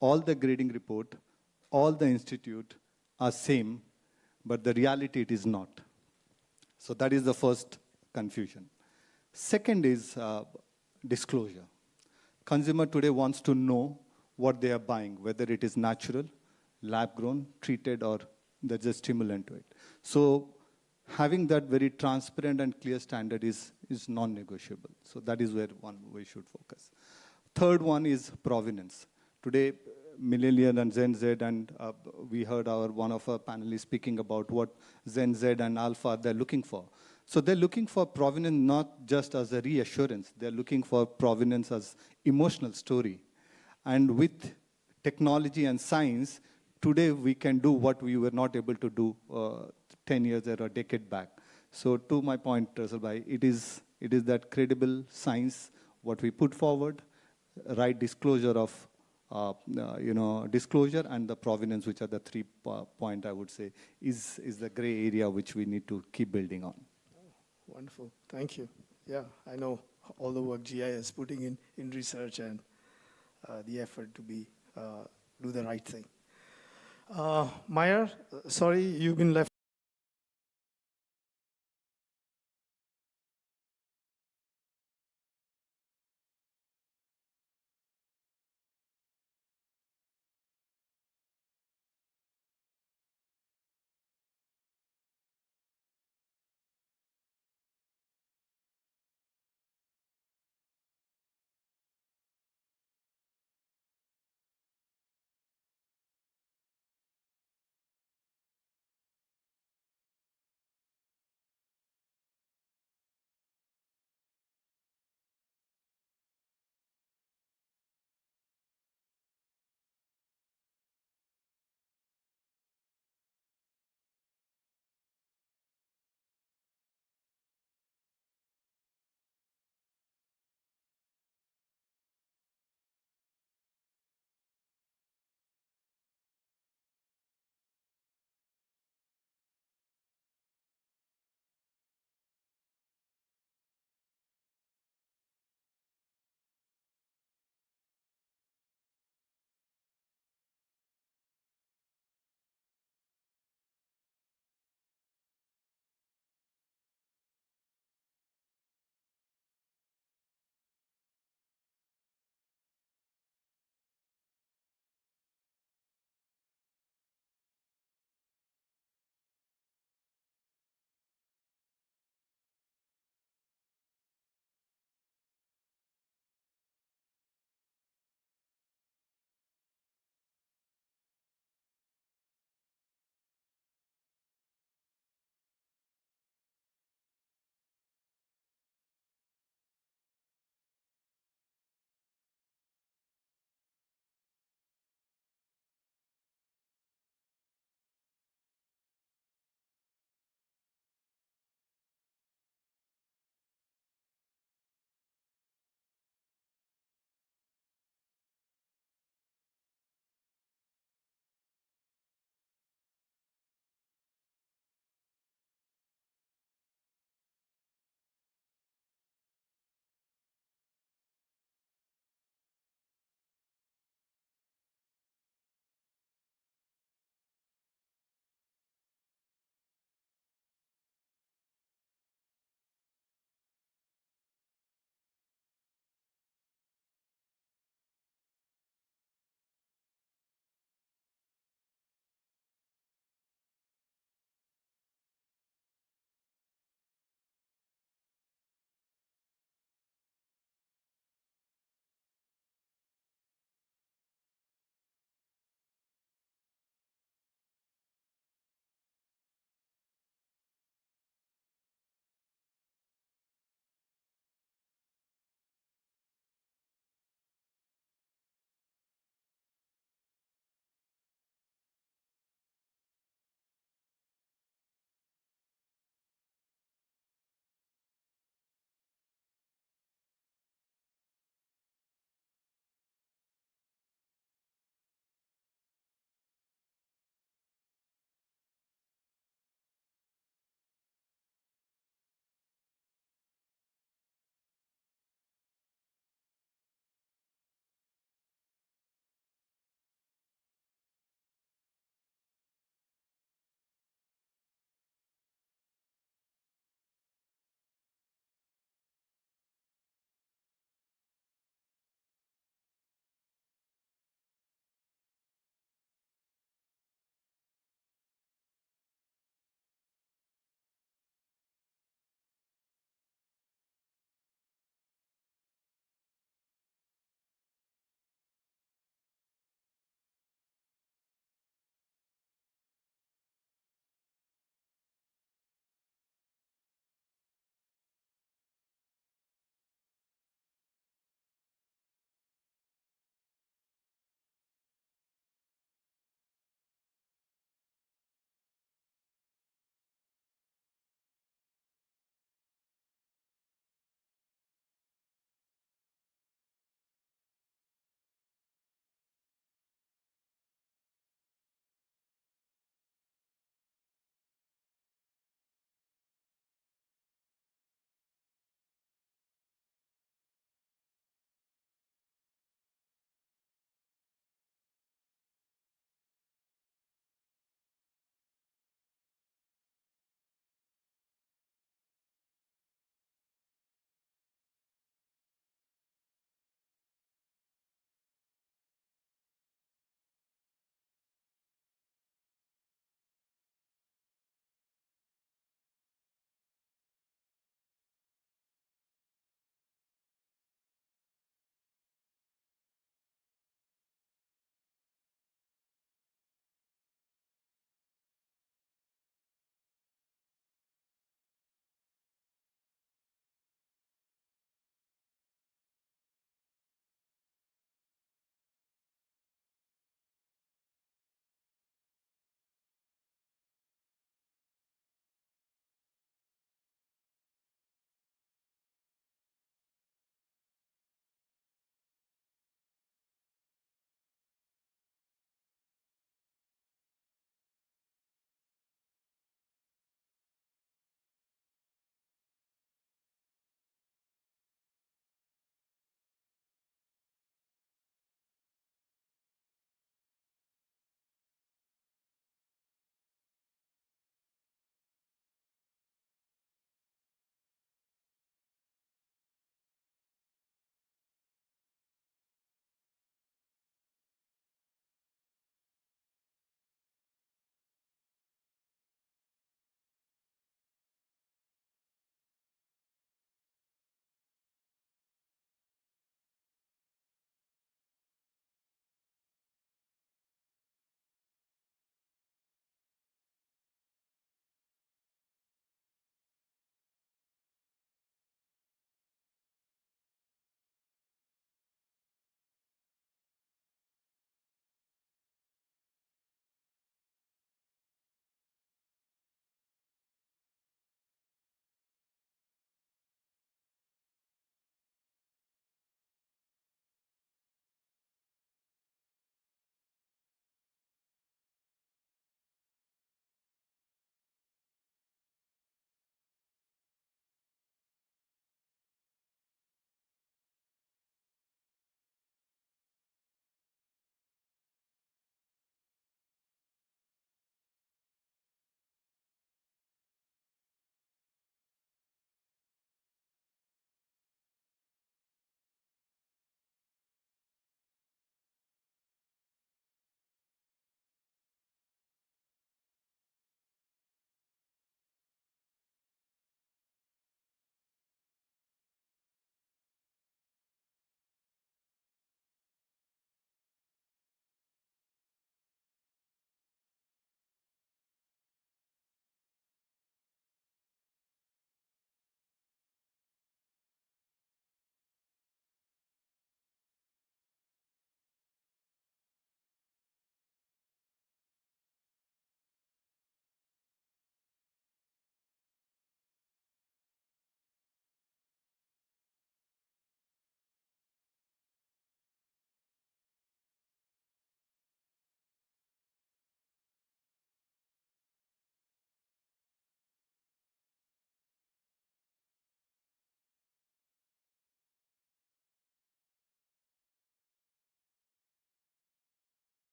all the grading report, all the institute are same, but the reality it is not. So that is the first confusion. Second is disclosure. Consumer today wants to know what they are buying, whether it is natural, lab-grown, treated, or there's a stimulant to it. So having that very transparent and clear standard is non-negotiable. So that is where we should focus. Third one is provenance. Today, millennial and Gen Z, and we heard one of our panelists speaking about what Gen Z and Alpha they're looking for. So they're looking for provenance not just as a reassurance, they're looking for provenance as emotional story. And with technology and science, today we can do what we were not able to do 10 years or a decade back. So to my point, Russell Bhai, it is that credible science, what we put forward, right disclosure of disclosure and the provenance, which are the 3 points I would say, is the gray area which we need to keep building on. Wonderful. Thank you. Yeah, I know all the work GI is putting in research and the effort to do the right thing. Meyer, sorry, you've been left.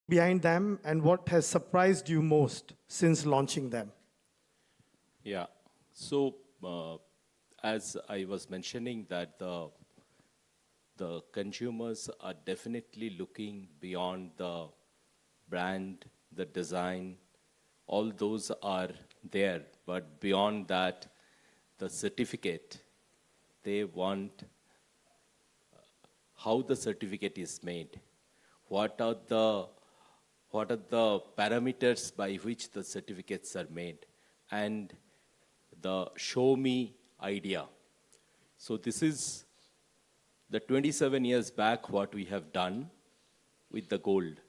behind them and what has surprised you most since launching them? Yeah. So, as I was mentioning, that the consumers are definitely looking beyond the brand, the design, all those are there. But beyond that, the certificate, they want how the certificate is made, what are the parameters by which the certificates are made, and the show me idea. So this is the 27 years back what we have done with the gold.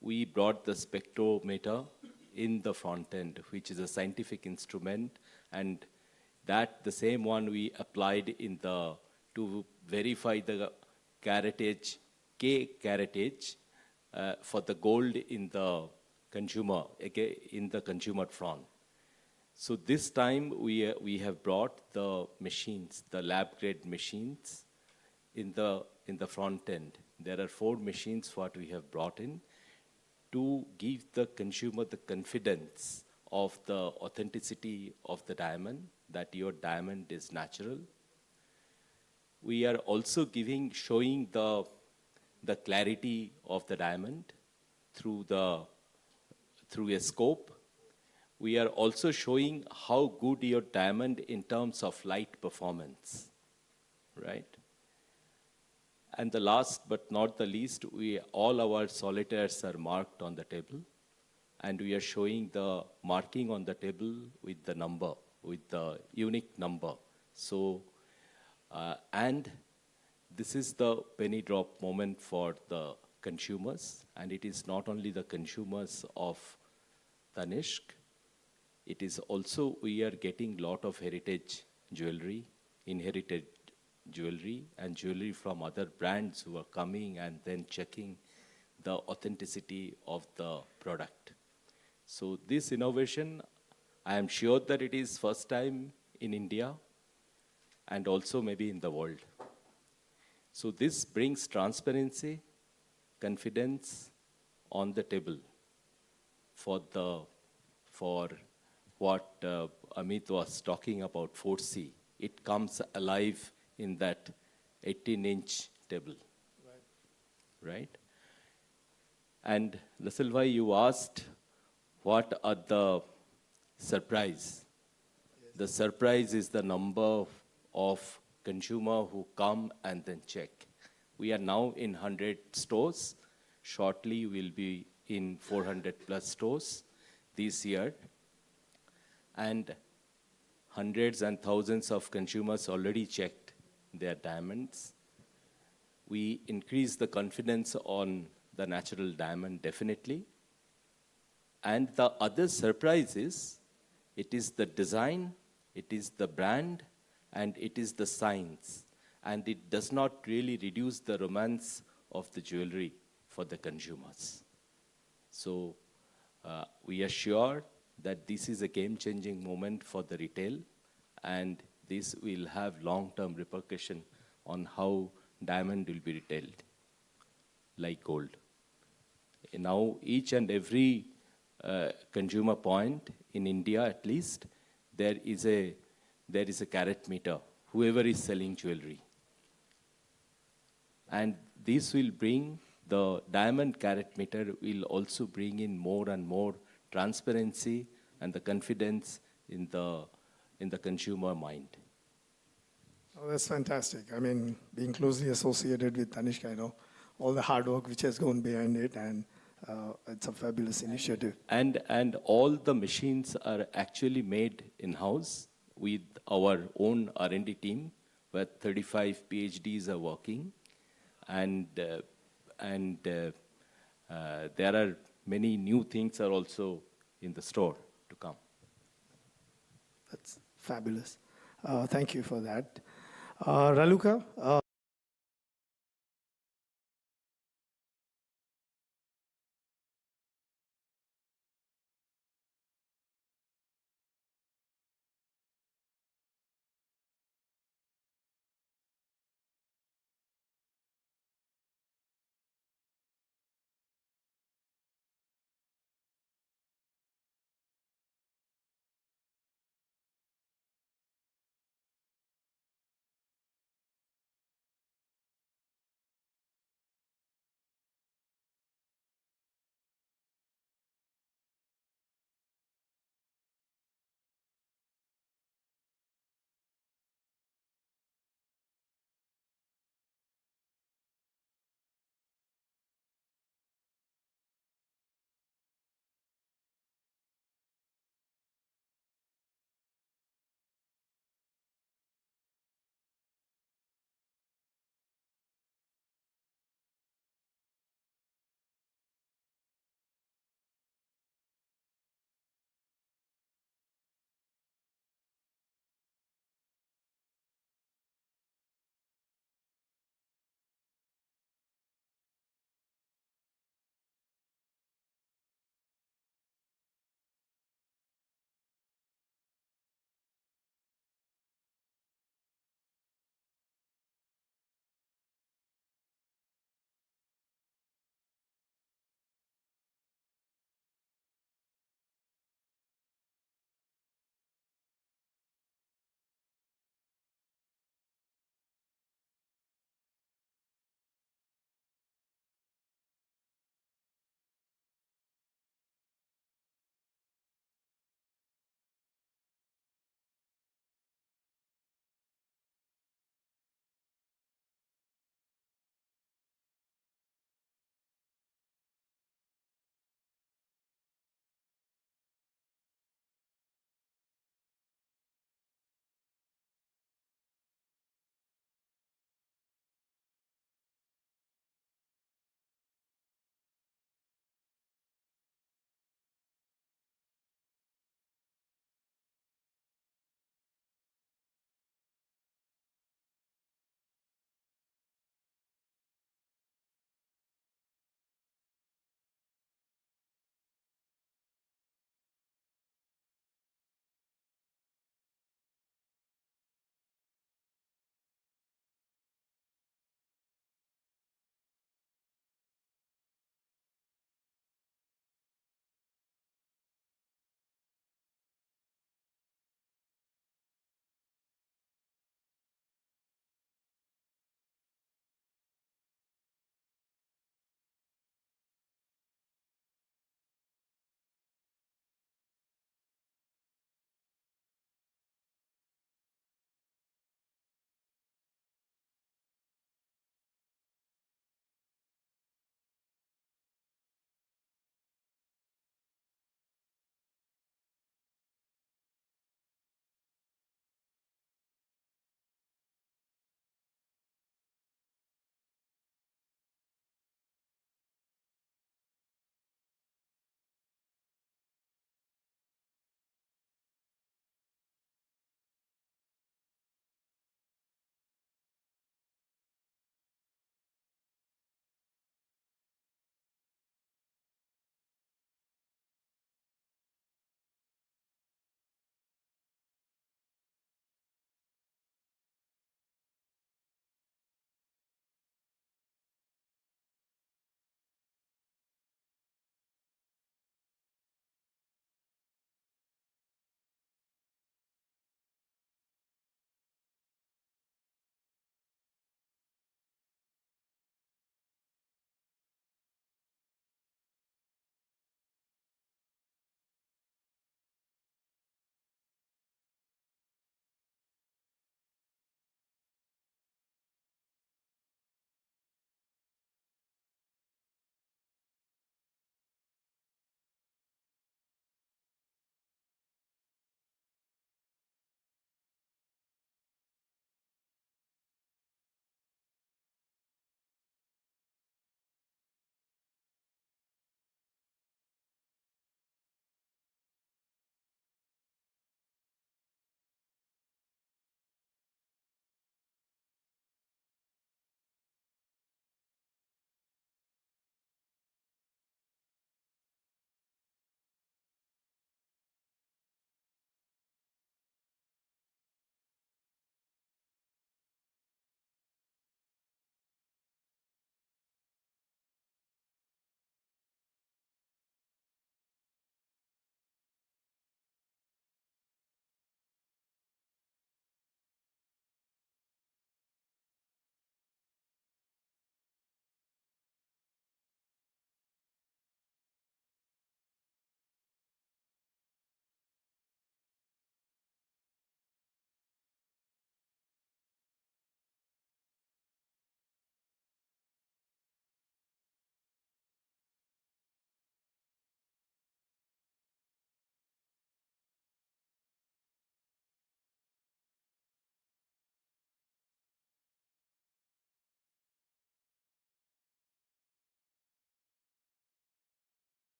We brought the spectrometer in the front end, which is a scientific instrument, and that the same one we applied in the to verify the caratage, K caratage, for the gold in the consumer, again, in the consumer front. So this time we have brought the machines, the lab grade machines, in the front end. There are 4 machines what we have brought in to give the consumer the confidence of the authenticity of the diamond, that your diamond is natural. We are also showing the clarity of the diamond through a scope. We are also showing how good your diamond in terms of light performance, right? And the last but not the least, all our solitaires are marked on the table, and we are showing the marking on the table with the number, with the unique number. So, and this is the penny drop moment for the consumers, and it is not only the consumers of Tanishq, it is also we are getting lot of heritage jewelry, inherited jewelry, and jewelry from other brands who are coming and then checking the authenticity of the product. So this innovation, I am sure that it is first time in India and also maybe in the world. So this brings transparency, confidence on the table for what Amit was talking about, 4C. It comes alive in that 18-inch table, right? And Lasalbhai, you asked what are the surprise. The surprise is the number of consumer who come and then check. We are now in 100 stores. Shortly, we'll be in 400 plus stores this year. And hundreds and thousands of consumers already checked their diamonds. We increase the confidence on the natural diamond, definitely. And the other surprise is, it is the design, it is the brand, and it is the science. And it does not really reduce the romance of the jewelry for the consumers. So we are sure that this is a game-changing moment for the retail, and this will have long-term repercussion on how diamond will be retailed, like gold. Now, each and every consumer point in India, at least, there is a carat meter, whoever is selling jewelry. And this will bring, the diamond carat meter will also bring in more and more transparency and the confidence in the consumer mind. Oh, that's fantastic. I mean, being closely associated with Tanishq, I know all the hard work which has gone behind it, and it's a fabulous initiative. And all the machines are actually made in-house with our own R&D team, where 35 PhDs are working, and there are many new things are also in the store to come. That's fabulous. Thank you for that. Raluca,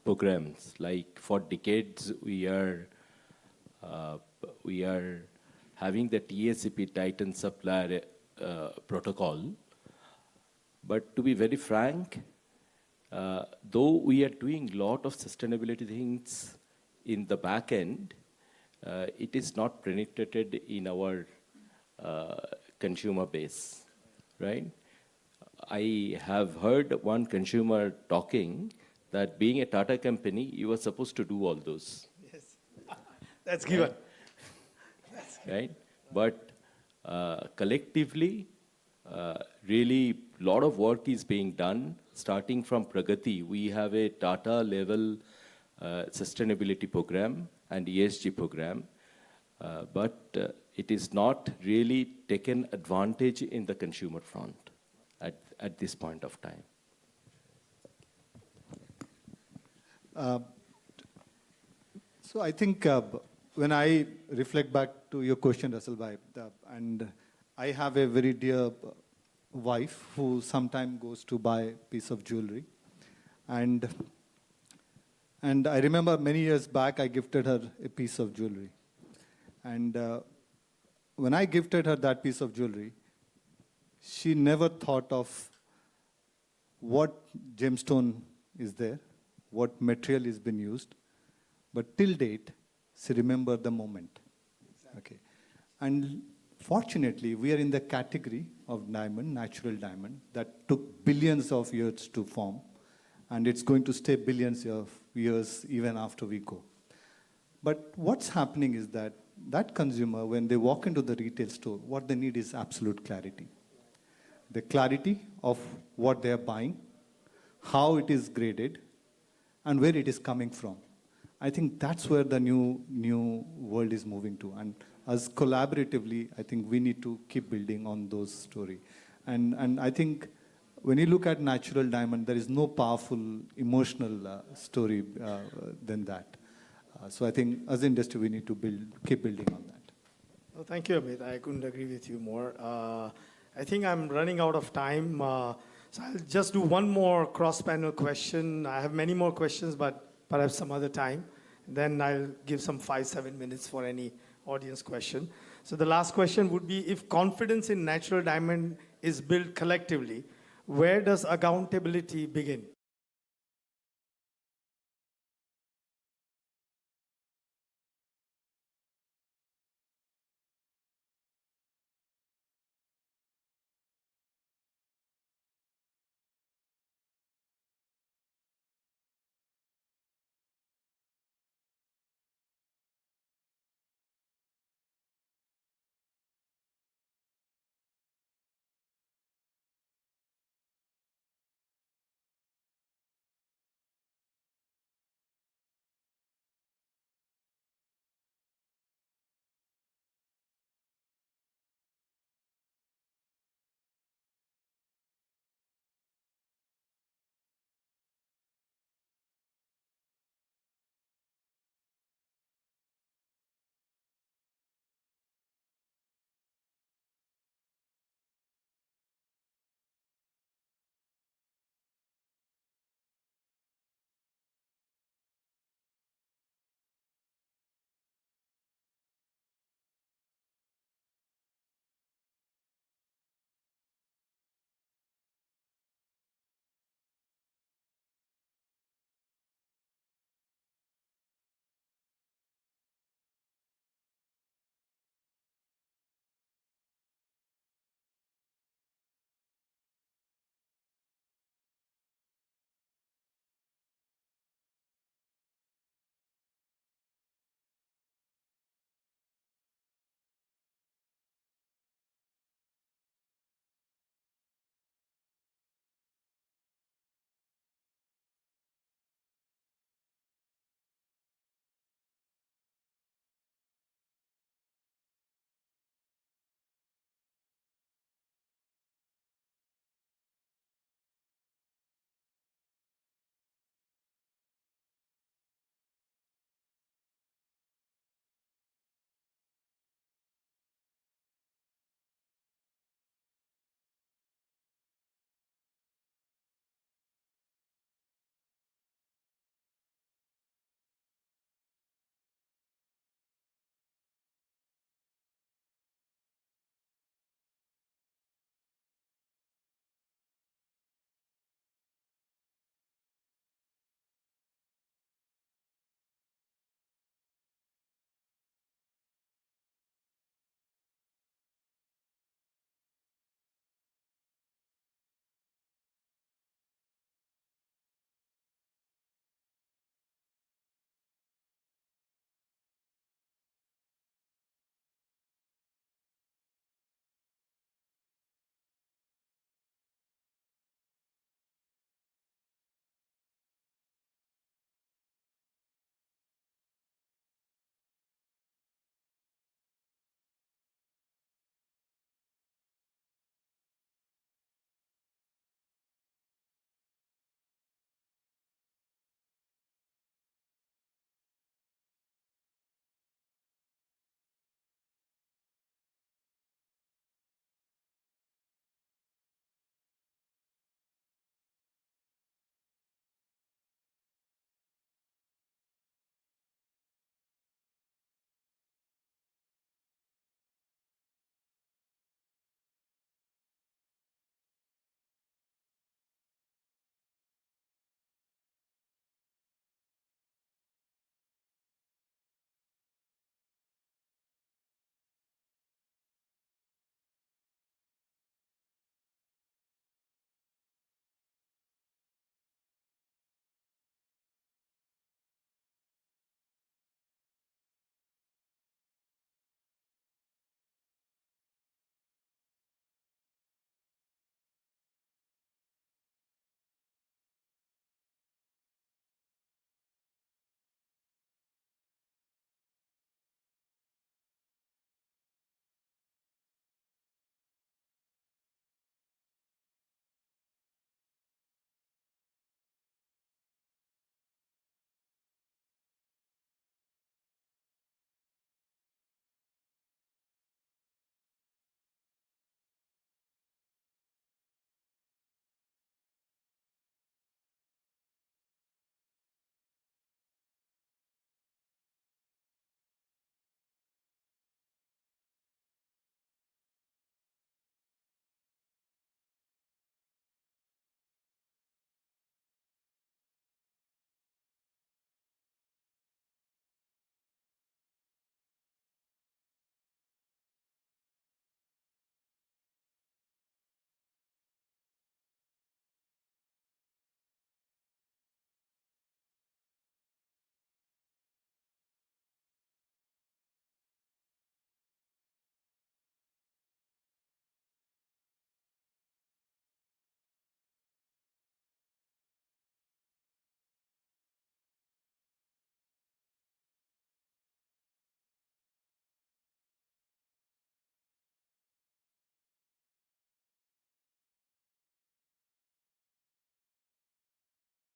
programs. Like for decades, we are having the TACP Titan supplier protocol. But to be very frank, though we are doing a lot of sustainability things in the back end, it is not penetrated in our consumer base, right? I have heard one consumer talking that being a Tata company, you are supposed to do all those, That's given. right? But collectively, really, a lot of work is being done. Starting from Pragati, we have a Tata level sustainability program and ESG program, but it is not really taken advantage in the consumer front at this point of time. So I think when I reflect back to your question, Russell Bhai, and I have a very dear wife who sometimes goes to buy a piece of jewelry. And I remember many years back, I gifted her a piece of jewelry. And when I gifted her that piece of jewelry, she never thought of what gemstone is there, what material has been used, but till date, she remembered the moment. Okay. And fortunately, we are in the category of diamond, natural diamond, that took billions of years to form, and it's going to stay billions of years even after we go. But what's happening is that consumer, when they walk into the retail store, what they need is absolute clarity. The clarity of what they are buying, how it is graded, and where it is coming from. I think that's where the new world is moving to. And us collaboratively, I think we need to keep building on those stories. And I think when you look at natural diamond, there is no powerful emotional story than that. So I think as an industry, we need to keep building on that. Well, thank you, Amit. I couldn't agree with you more. I think I'm running out of time. So I'll just do one more cross-panel question. I have many more questions, but perhaps some other time. Then I'll give some 5-7 minutes for any audience question. So the last question would be, if confidence in natural diamond is built collectively, where does accountability begin?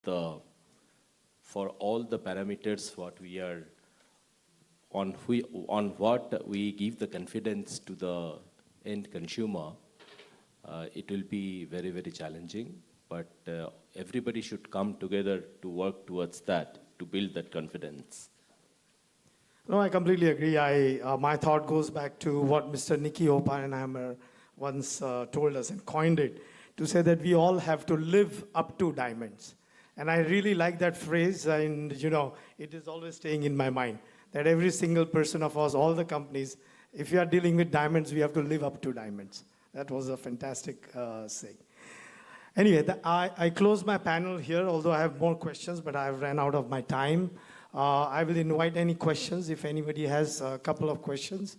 the for all the parameters what we are on what we give the confidence to the end consumer, it will be very, very challenging. But everybody should come together to work towards that, to build that confidence. No, I completely agree. My thought goes back to what Mr. Nicky Oppenheimer once told us and coined it, to say that we all have to live up to diamonds. And I really like that phrase, and it is always staying in my mind, that every single person of us, all the companies, if we are dealing with diamonds, we have to live up to diamonds. That was a fantastic saying. Anyway, I close my panel here, although I have more questions, but I've ran out of my time. I will invite any questions if anybody has a couple of questions.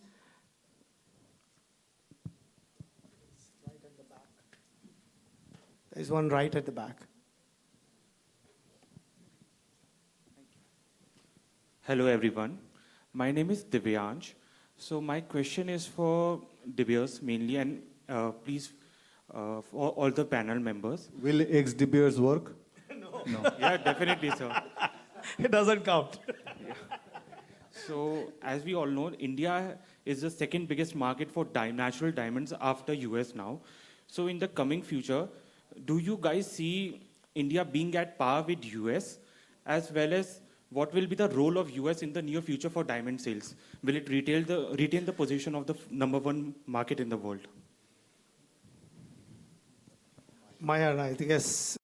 There's one right at the back. Hello everyone, my name is Divyansh. So my question is for De Beers mainly, and please for all the panel members. Will ex-De Beers work? Yeah, definitely, sir. It doesn't count. So as we all know, India is the second biggest market for natural diamonds after US now. So in the coming future, do you guys see India being at par with US, as well as what will be the role of US in the near future for diamond sales? Will it retain the position of the #1 market in the world? Maya, I guess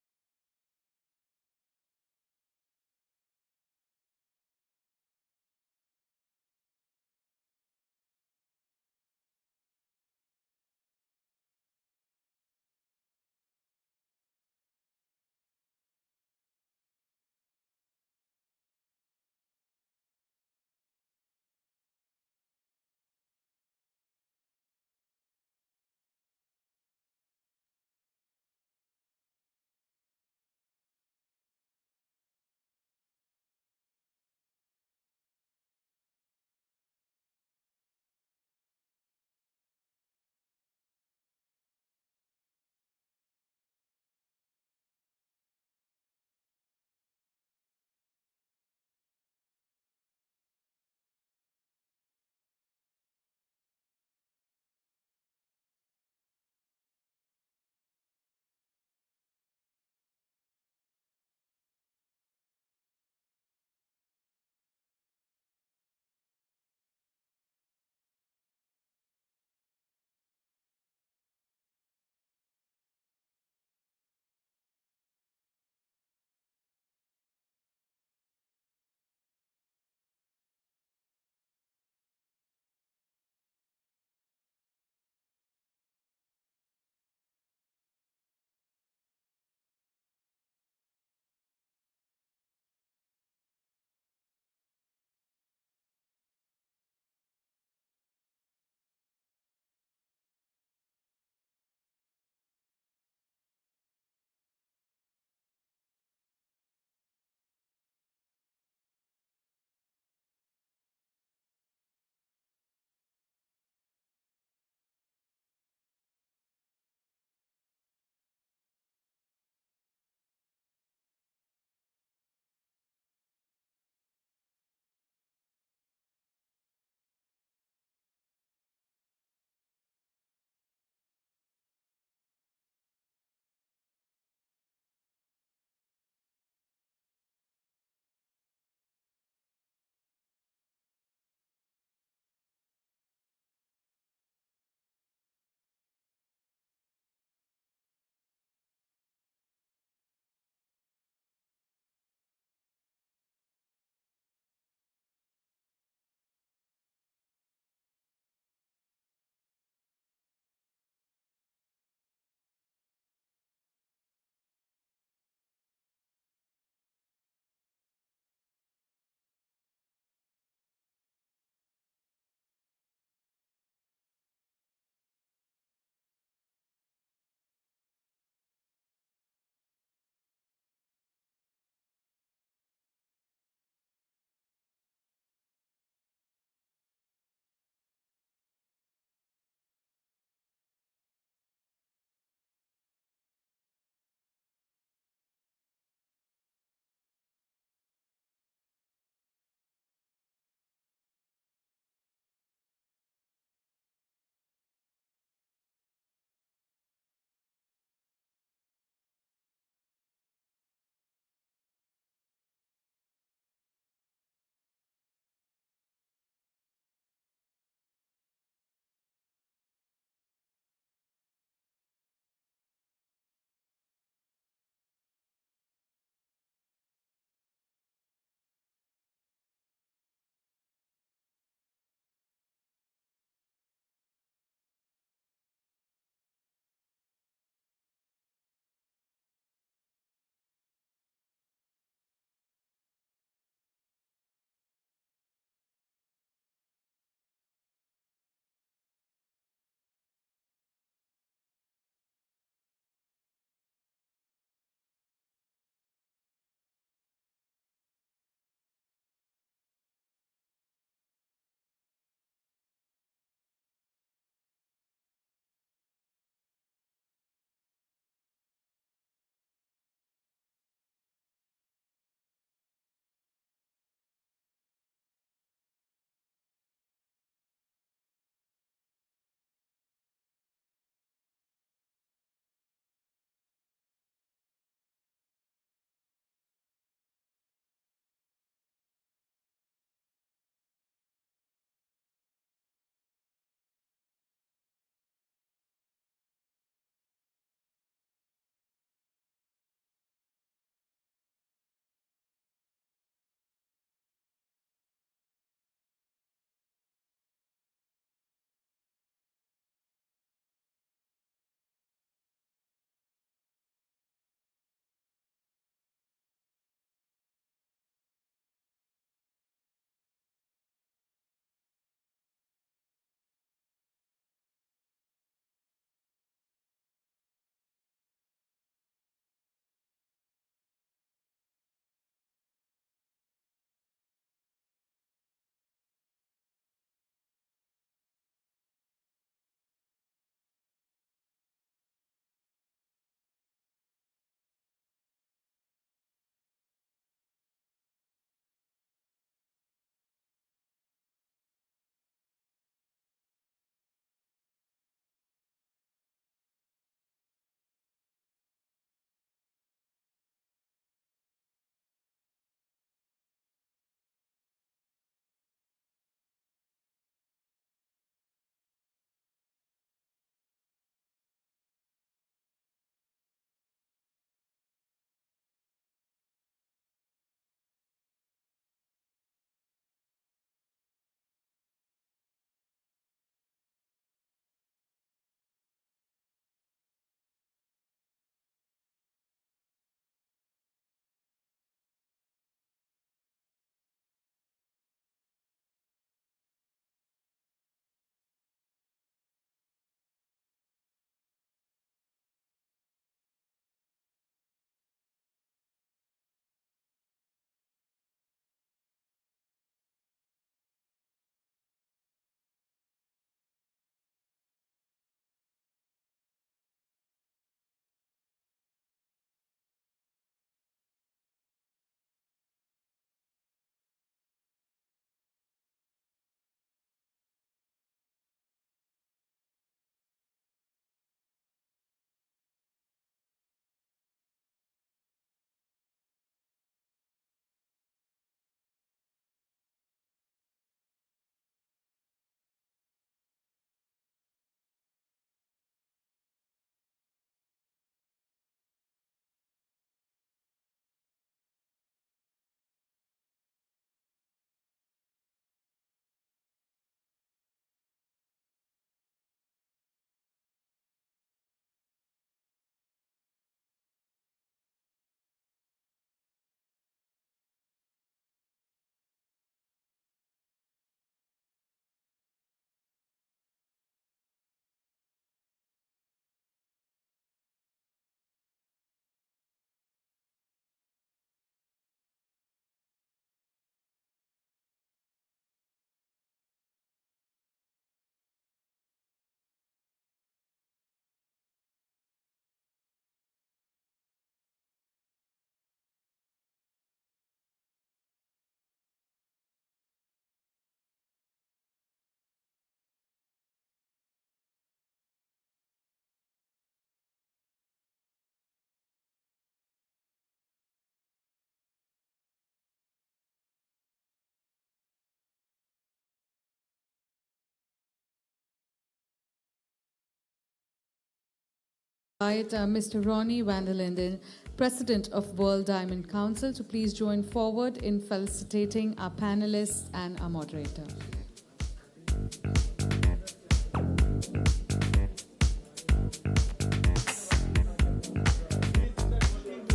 invite Mr. Ronnie van der Linden, President of World Diamond Council, to please join forward in felicitating our panelists and our moderator.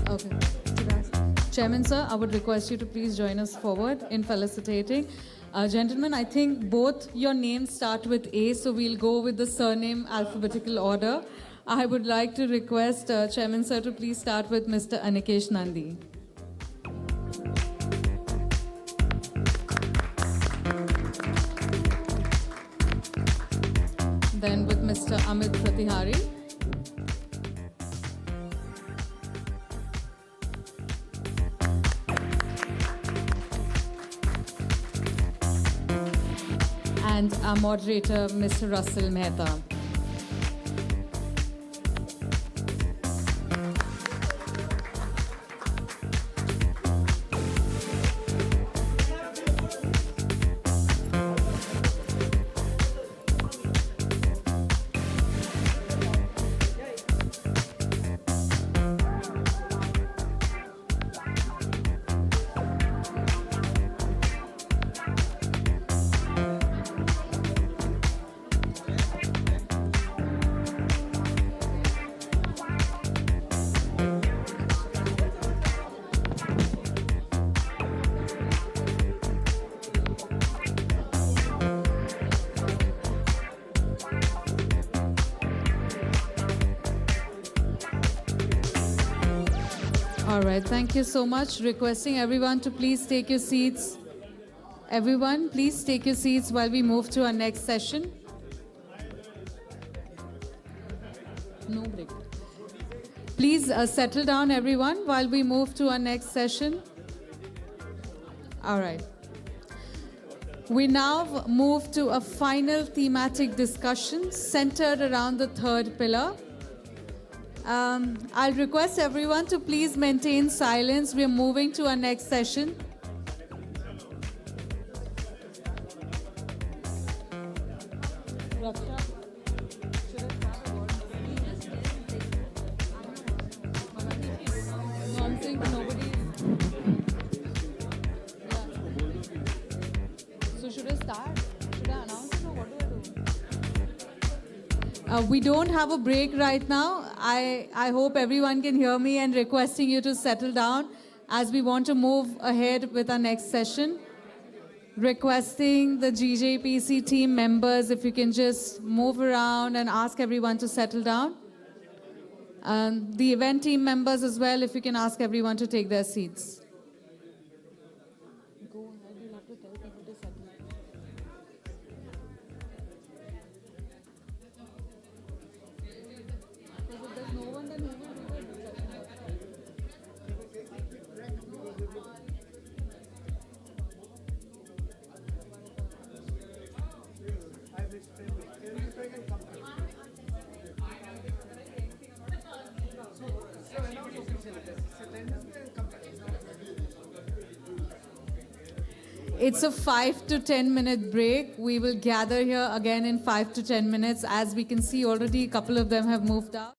Okay. Chairman, sir, I would request you to please join us forward in felicitating. Gentlemen, I think both your names start with A, so we'll go with the surname alphabetical order. I would like to request Chairman, sir, to please start with Mr. Anikesh Nandi. Then with Mr. Amit Pratihari. And our moderator, Mr. Russell Mehta. All right, thank you so much. Requesting everyone to please take your seats. Everyone, please take your seats while we move to our next session. No break. Please settle down, everyone, while we move to our next session. All right. We now move to a final thematic discussion centered around the third pillar. I'll request everyone to please maintain silence. We're moving to our next session. So should I start? Should I announce it or what do I do? We don't have a break right now. I hope everyone can hear me and requesting you to settle down as we want to move ahead with our next session. Requesting the GJPC team members if you can just move around and ask everyone to settle down. The event team members as well, if you can ask everyone to take their seats. Go ahead, you'll have to tell people to settle. Because if there's no one, then who will do it? It's a 5 to 10 minute break. We will gather here again in 5 to 10 minutes. As we can see already, a couple of them have moved out.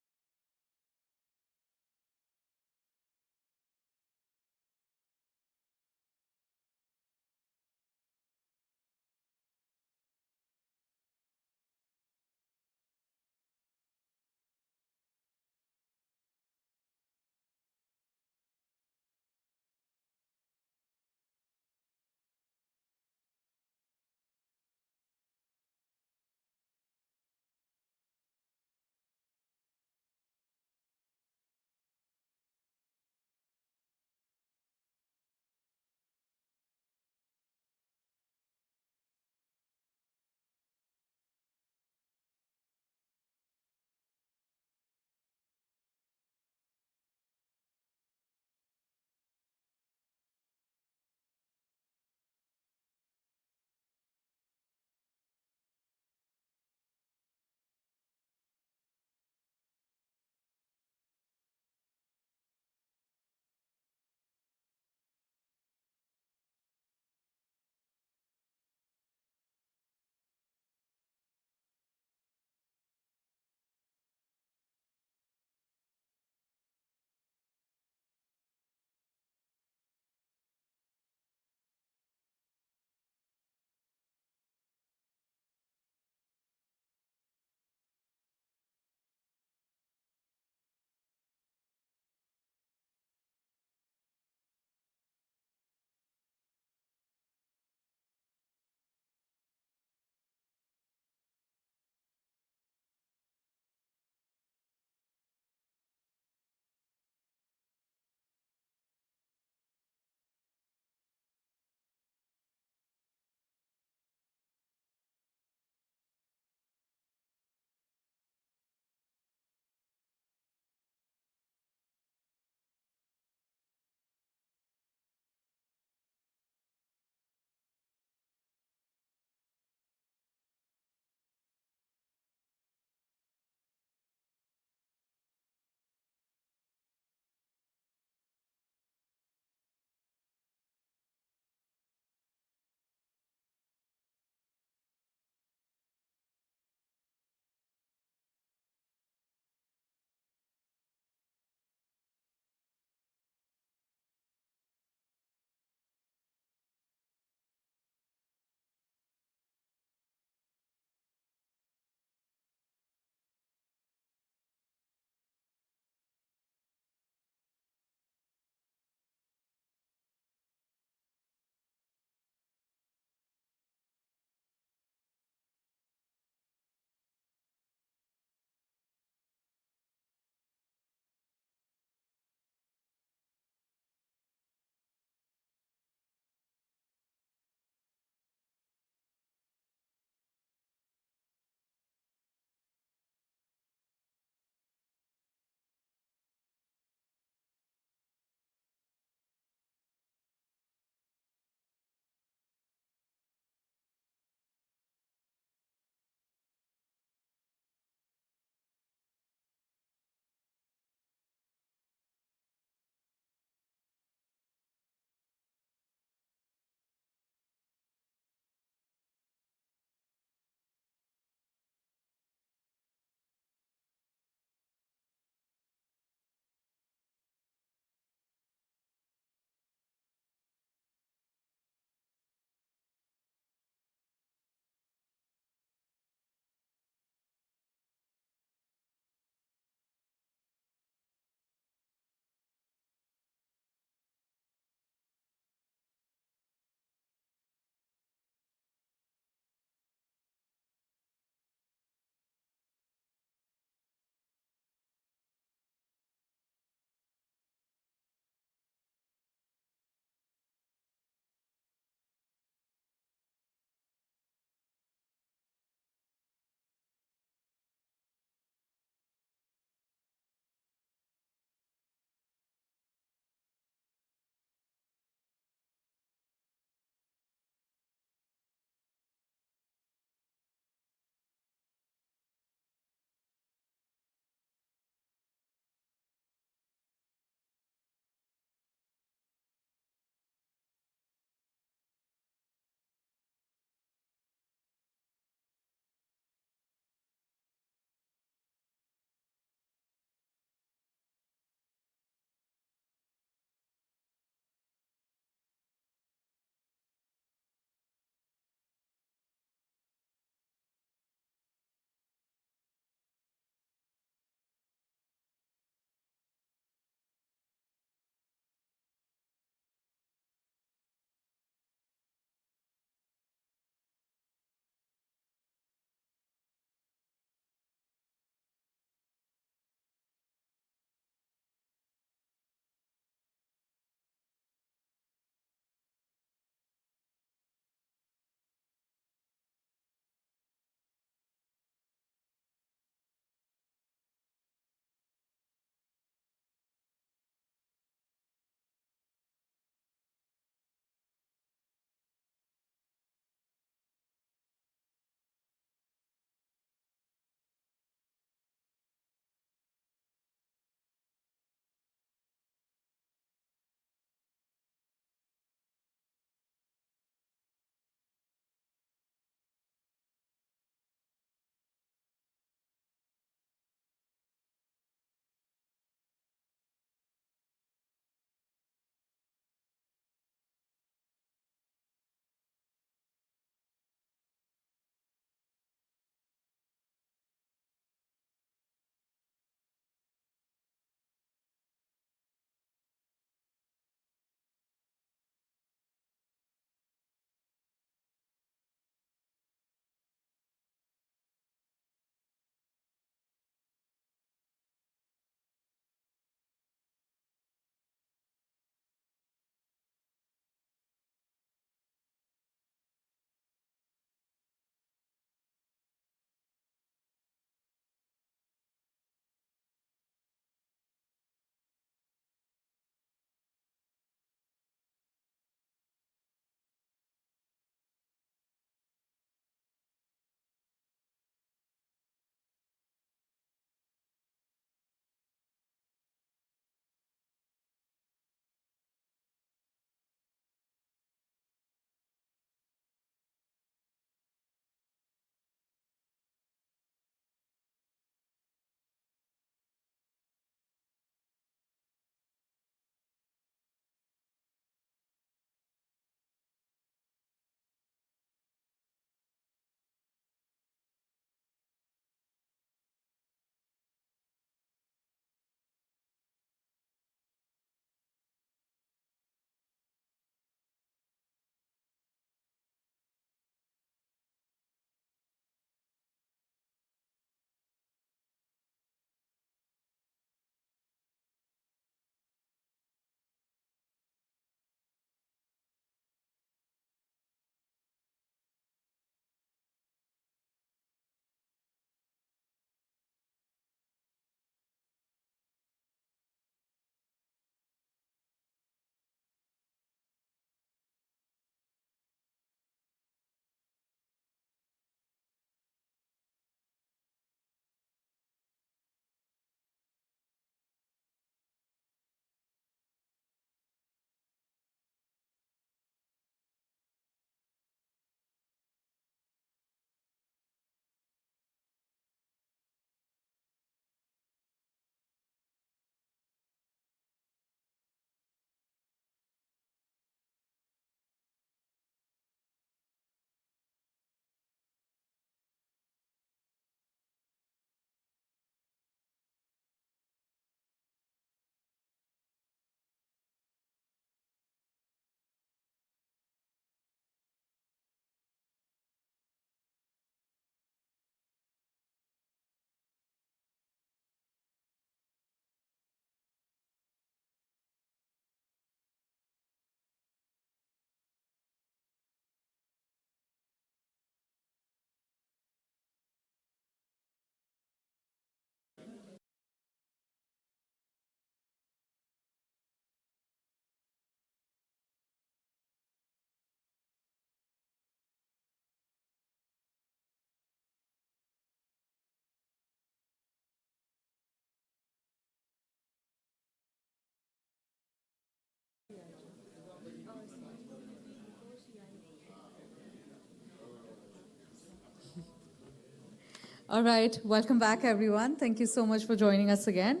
All right, welcome back, everyone. Thank you so much for joining us again.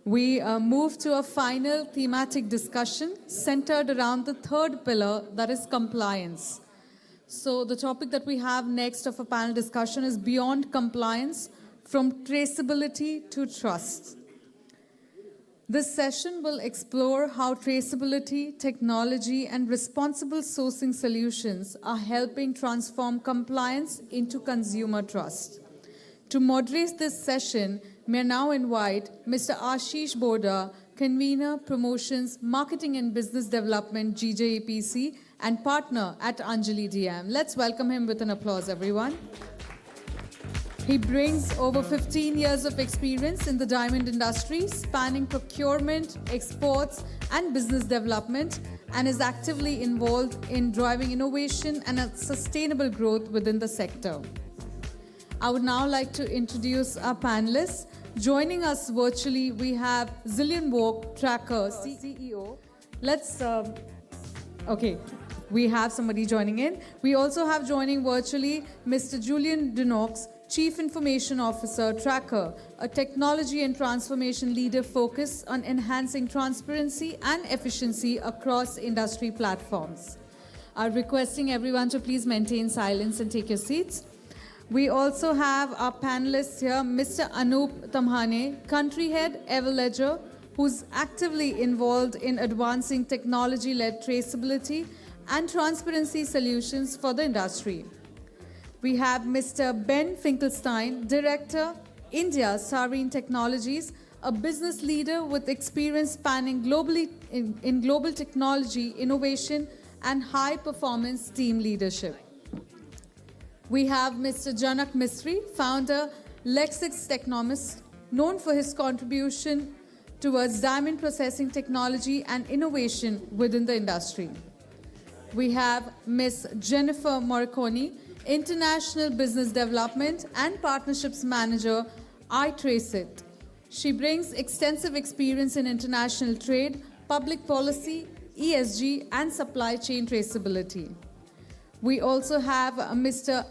We move to a final thematic discussion centered around the third pillar, that is compliance. So, the topic that we have next of a panel discussion is Beyond Compliance, from Traceability to Trust. This session will explore how traceability, technology, and responsible sourcing solutions are helping transform compliance into consumer trust. To moderate this session, may I now invite Mr. Ashish Boda, Convener, Promotions, Marketing and Business Development, GJEPC, and partner at Anjali DM. Let's welcome him with an applause, everyone. He brings over 15 years of experience in the diamond industry, spanning procurement, exports, and business development, and is actively involved in driving innovation and a sustainable growth within the sector. I would now like to introduce our panelists. Joining us virtually, we have Zillion Walk, Tracker, CEO. We have somebody joining in. We also have joining virtually Mr. Julian Denox, Chief Information Officer, Tracker, a technology and transformation leader focused on enhancing transparency and efficiency across industry platforms. I'm requesting everyone to please maintain silence and take your seats. We also have our panelists here, Mr. Anup Tamhane, Country Head, Everledger, who's actively involved in advancing technology-led traceability and transparency solutions for the industry. We have Mr. Ben Finkelstein, Director, India Sareen Technologies, a business leader with experience spanning globally in global technology, innovation, and high-performance team leadership. We have Mr. Janak Mistry, founder, Lexix Technomist, known for his contribution towards diamond processing technology and innovation within the industry. We have Ms. Jennifer Morricone, International Business Development and Partnerships Manager, iTraceIt. She brings extensive experience in international trade, public policy, ESG, and supply chain traceability. We also have Mr.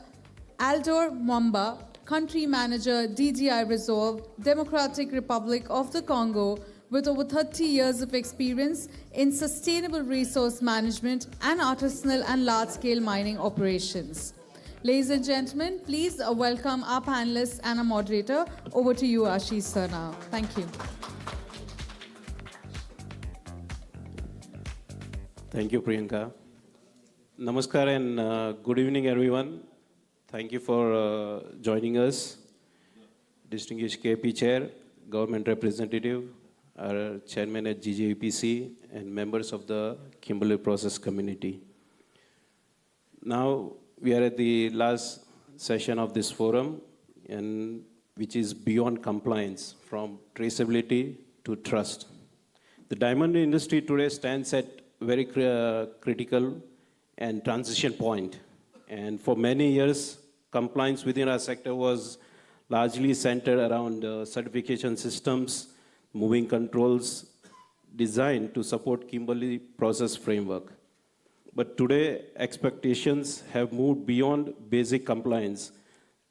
Aldor Mwamba, Country Manager, DDI Resolve, Democratic Republic of the Congo, with over 30 years of experience in sustainable resource management and artisanal and large-scale mining operations. Ladies and gentlemen, please welcome our panelists and our moderator. Over to you, Ashish sir, now. Thank you. Thank you, Priyanka. Namaskar and good evening, everyone. Thank you for joining us. Distinguished KP Chair, Government Representative, our Chairman at GJEPC, and members of the Kimberley Process Community. Now, we are at the last session of this forum, and which is Beyond Compliance, from traceability to trust. The diamond industry today stands at very critical and transition point. And for many years, compliance within our sector was largely centered around certification systems, moving controls designed to support Kimberley process framework. But today, expectations have moved beyond basic compliance.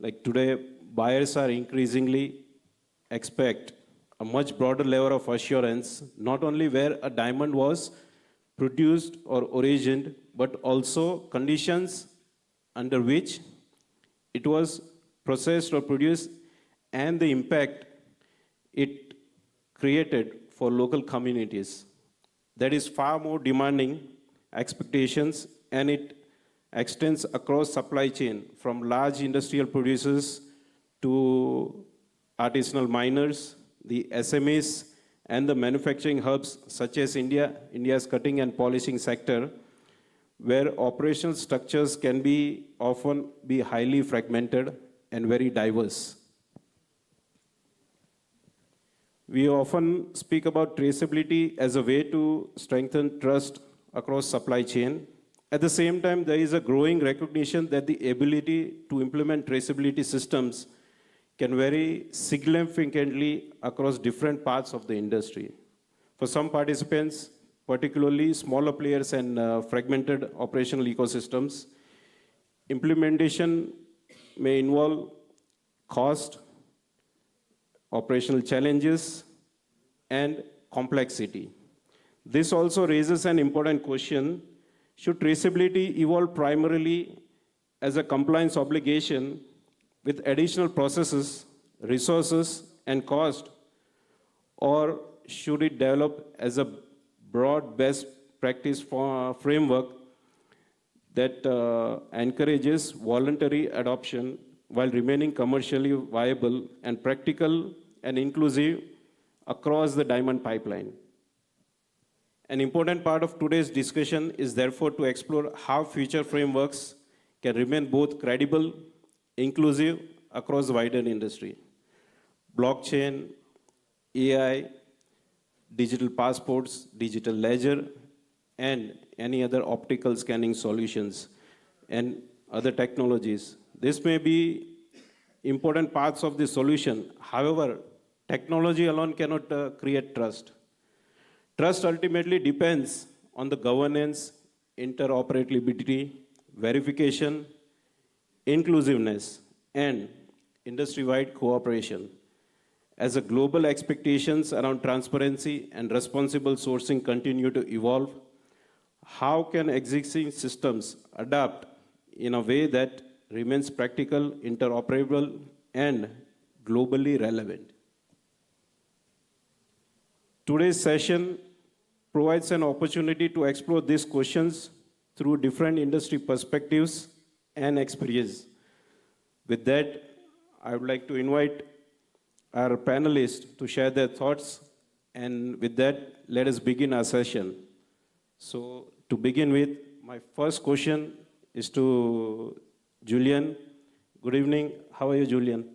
Like today, buyers are increasingly expect a much broader level of assurance, not only where a diamond was produced or origined, but also conditions under which it was processed or produced and the impact it created for local communities. That is far more demanding expectations, and it extends across supply chain from large industrial producers to artisanal miners, the SMEs, and the manufacturing hubs such as India's cutting and polishing sector, where operational structures can often be highly fragmented and very diverse. We often speak about traceability as a way to strengthen trust across supply chain. At the same time, there is a growing recognition that the ability to implement traceability systems can vary significantly across different parts of the industry. For some participants, particularly smaller players and fragmented operational ecosystems, implementation may involve cost, operational challenges, and complexity. This also raises an important question: should traceability evolve primarily as a compliance obligation with additional processes, resources, and cost, or should it develop as a broad best practice framework that encourages voluntary adoption while remaining commercially viable and practical and inclusive across the diamond pipeline? An important part of today's discussion is therefore to explore how future frameworks can remain both credible, inclusive across the wider industry. Blockchain, AI, digital passports, digital ledger, and any other optical scanning solutions and other technologies. This may be important parts of the solution. However, technology alone cannot create trust. Trust ultimately depends on the governance, interoperability, verification, inclusiveness, and industry-wide cooperation. As the global expectations around transparency and responsible sourcing continue to evolve, how can existing systems adapt in a way that remains practical, interoperable, and globally relevant? Today's session provides an opportunity to explore these questions through different industry perspectives and experience. With that, I would like to invite our panelists to share their thoughts, and with that, let us begin our session. So, to begin with, my first question is to Julian. Good evening. How are you, Julian?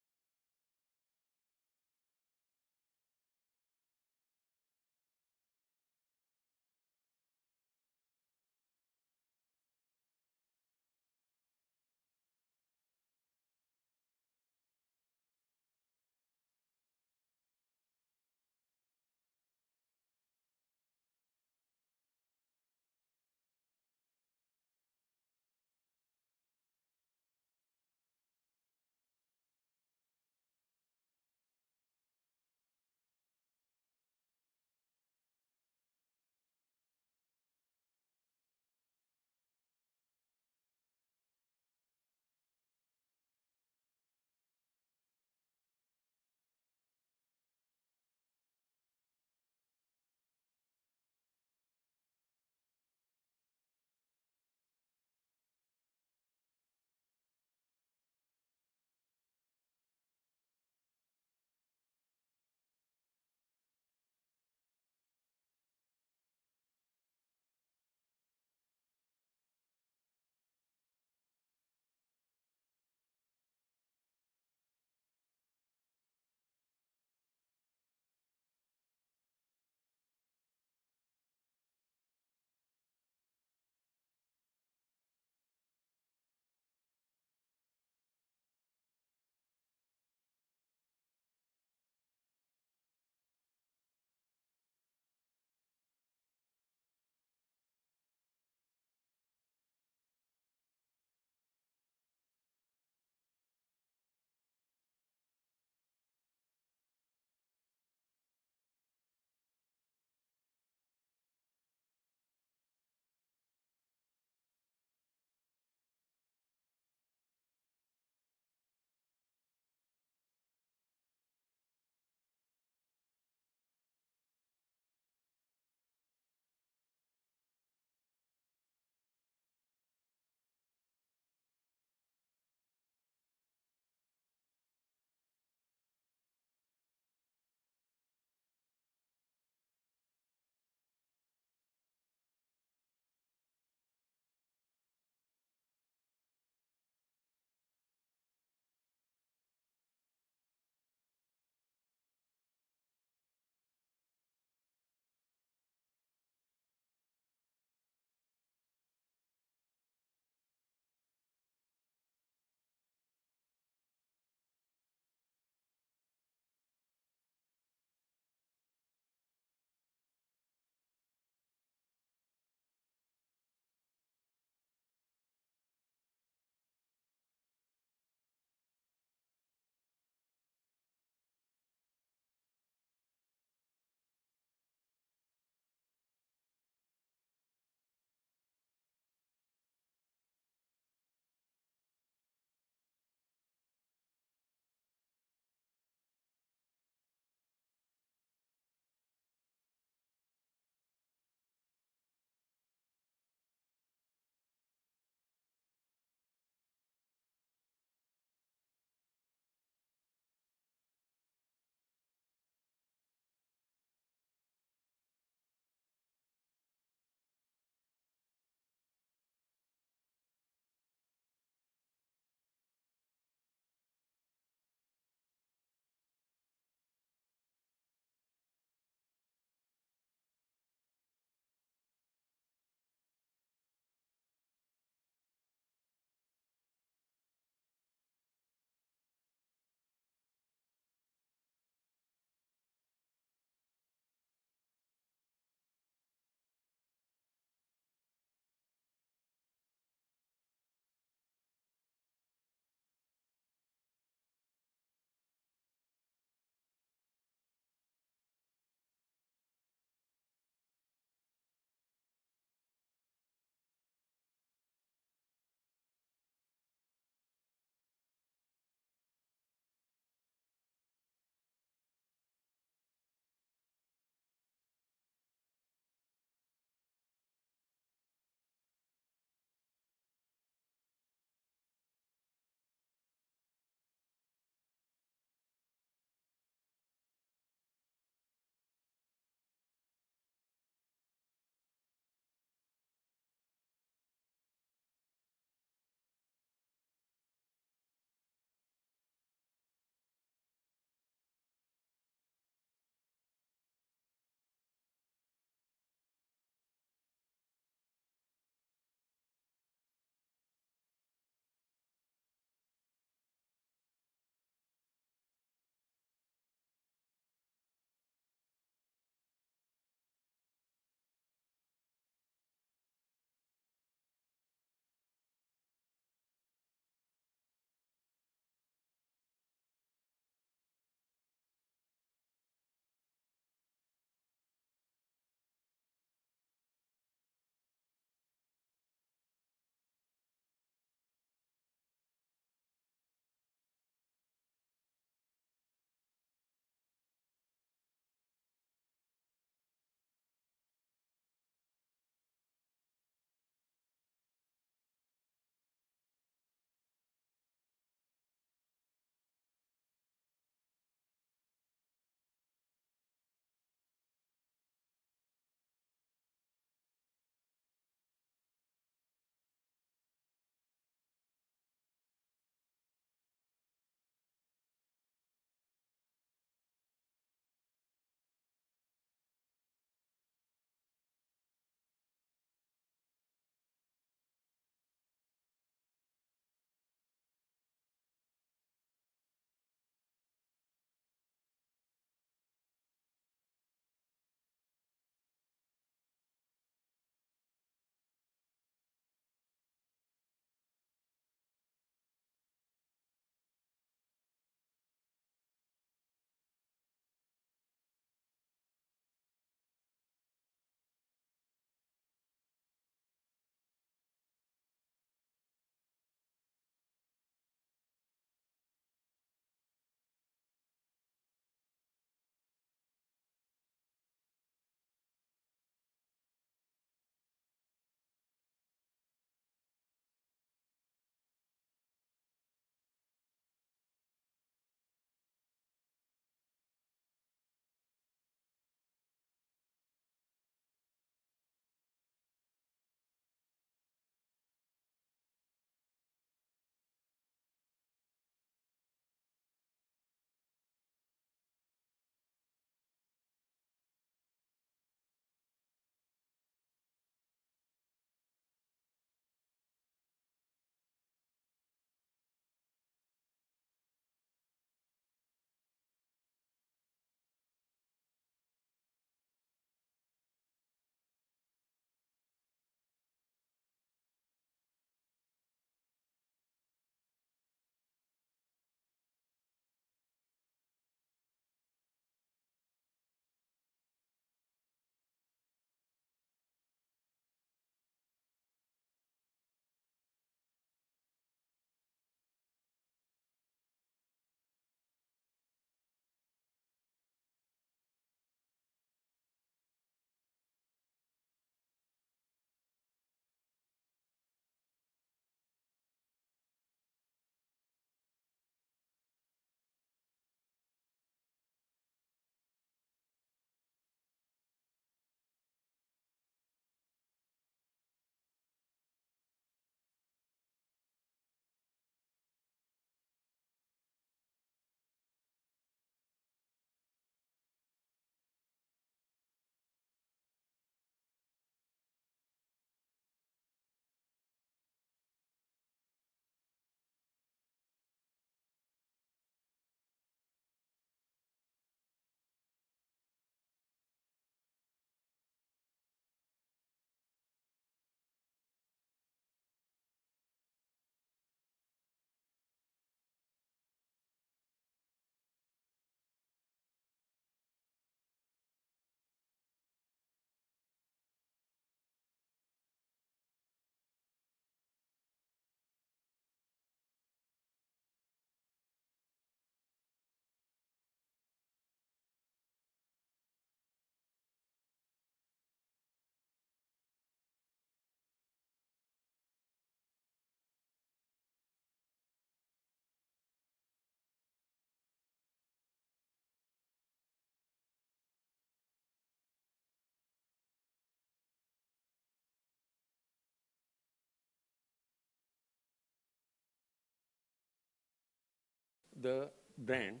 the brand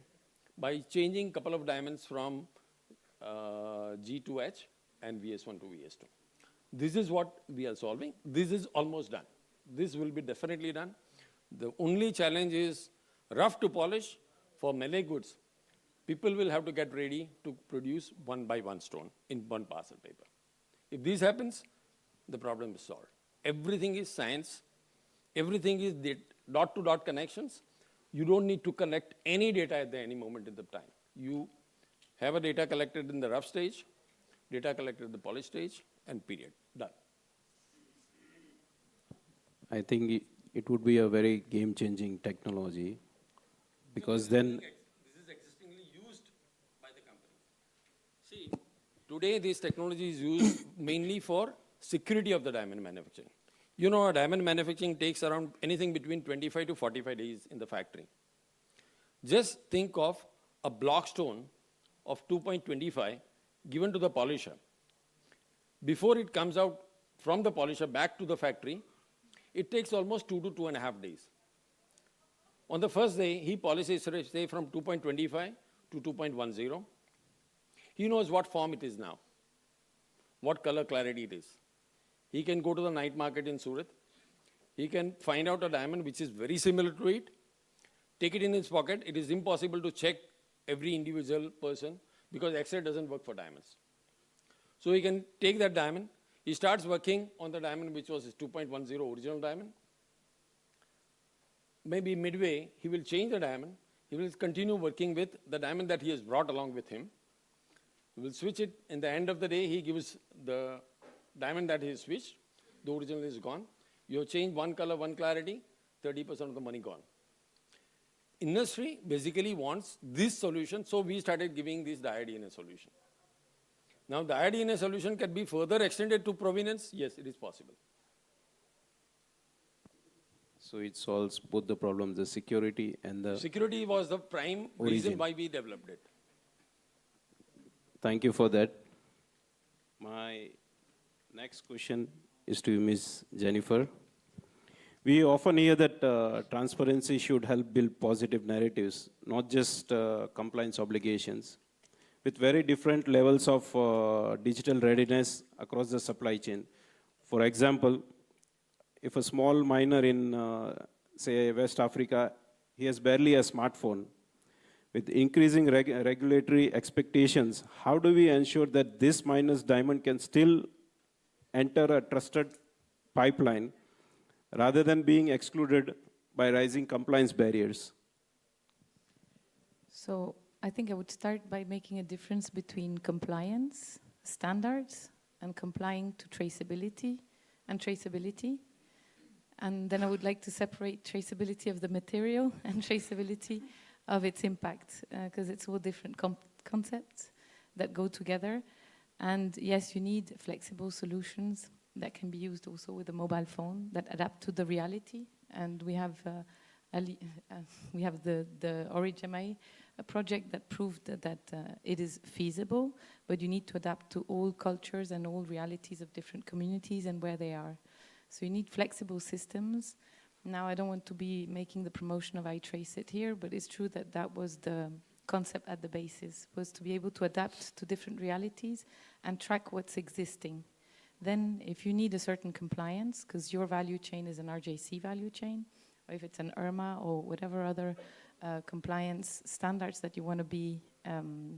by changing a couple of diamonds from G to H and VS1 to VS2. This is what we are solving. This is almost done. This will be definitely done. The only challenge is rough to polish for Malay goods. People will have to get ready to produce 1 by 1 stone in 1 parcel paper. If this happens, the problem is solved. Everything is science. Everything is dot-to-dot connections. You don't need to collect any data at any moment in the time. You have a data collected in the rough stage, data collected in the polish stage, and period. Done. I think it would be a very game-changing technology, because then This is existingly used by the company. See, today this technology is used mainly for security of the diamond manufacturing. You know, diamond manufacturing takes around anything between 25 to 45 days in the factory. Just think of a block stone of 2.25 given to the polisher. Before it comes out from the polisher back to the factory, it takes almost 2 to 2.5 days. On the first day, he polishes, say, from 2.25 to 2.10. He knows what form it is now, what color clarity it is. He can go to the night market in Surat. He can find out a diamond which is very similar to it, take it in his pocket. It is impossible to check every individual person because X-ray doesn't work for diamonds. So he can take that diamond. He starts working on the diamond which was his 2.10 original diamond. Maybe midway, he will change the diamond. He will continue working with the diamond that he has brought along with him. He will switch it. In the end of the day, he gives the diamond that he has switched. The original is gone. You have changed one color, one clarity, 30% of the money gone. Industry basically wants this solution, so we started giving this dioDNA solution. Now, the dioDNA solution can be further extended to provenance. Yes, it is possible. so it solves both the problems, the security and the... Security was the prime reason why we developed it. Thank you for that. My next question is to Ms. Jennifer. We often hear that transparency should help build positive narratives, not just compliance obligations. With very different levels of digital readiness across the supply chain. For example, if a small miner in, say, West Africa, he has barely a smartphone. With increasing regulatory expectations, how do we ensure that this miner's diamond can still enter a trusted pipeline rather than being excluded by rising compliance barriers? So I think I would start by making a difference between compliance standards and complying to traceability and traceability. And then I would like to separate traceability of the material and traceability of its impact, because it's all different concepts that go together. And yes, you need flexible solutions that can be used also with a mobile phone that adapt to the reality. And we have the OriGMA project that proved that it is feasible, but you need to adapt to all cultures and all realities of different communities and where they are. So you need flexible systems. Now, I don't want to be making the promotion of iTraceIt here, but it's true that that was the concept at the basis, was to be able to adapt to different realities and track what's existing. Then, if you need a certain compliance, because your value chain is an RJC value chain, or if it's an IRMA or whatever other compliance standards that you want to be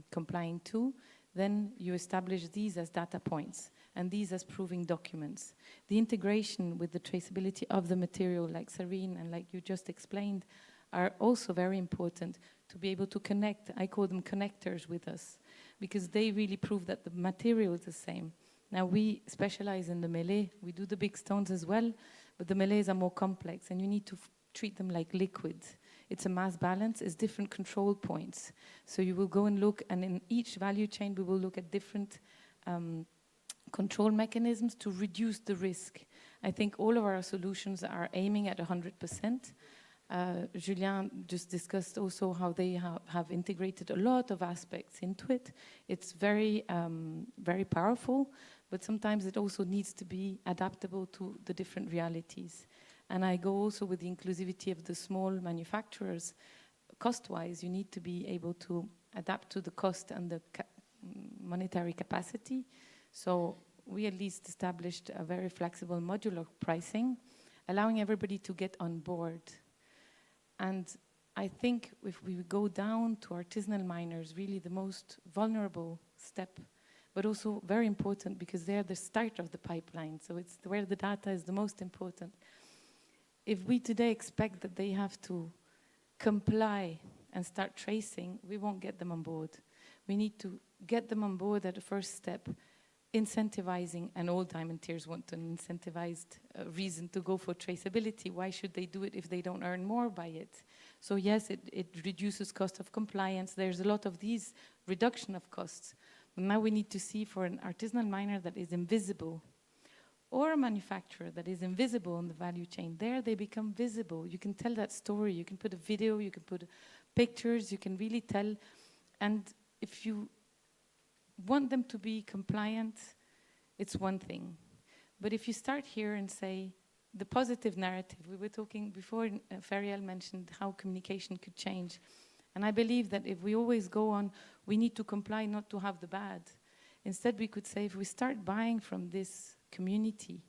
complying to, then you establish these as data points and these as proving documents. The integration with the traceability of the material, like Sareen and like you just explained, are also very important to be able to connect. I call them connectors with us, because they really prove that the material is the same. Now, we specialize in the melee. We do the big stones as well, but the melees are more complex, and you need to treat them like liquids. It's a mass balance, it's different control points. So you will go and look, and in each value chain, we will look at different control mechanisms to reduce the risk. I think all of our solutions are aiming at 100%. Julien just discussed also how they have integrated a lot of aspects into it. It's very, very powerful, but sometimes it also needs to be adaptable to the different realities. And I go also with the inclusivity of the small manufacturers. cost-wise, you need to be able to adapt to the cost and the monetary capacity. So we at least established a very flexible modular pricing, allowing everybody to get on board. And I think if we go down to artisanal miners, really the most vulnerable step, but also very important because they're the start of the pipeline. So it's where the data is the most important. If we today expect that they have to comply and start tracing, we won't get them on board. We need to get them on board at the first step, incentivizing, and all diamanteers want an incentivized reason to go for traceability. Why should they do it if they don't earn more by it? So yes, it reduces cost of compliance. There's a lot of these reduction of costs. But now we need to see for an artisanal miner that is invisible, or a manufacturer that is invisible in the value chain, there they become visible. You can tell that story, you can put a video, you can put pictures, you can really tell. And if you want them to be compliant, it's one thing. But if you start here and say, the positive narrative, we were talking before, Ferial mentioned how communication could change. And I believe that if we always go on, we need to comply not to have the bad. Instead, we could say, if we start buying from this community,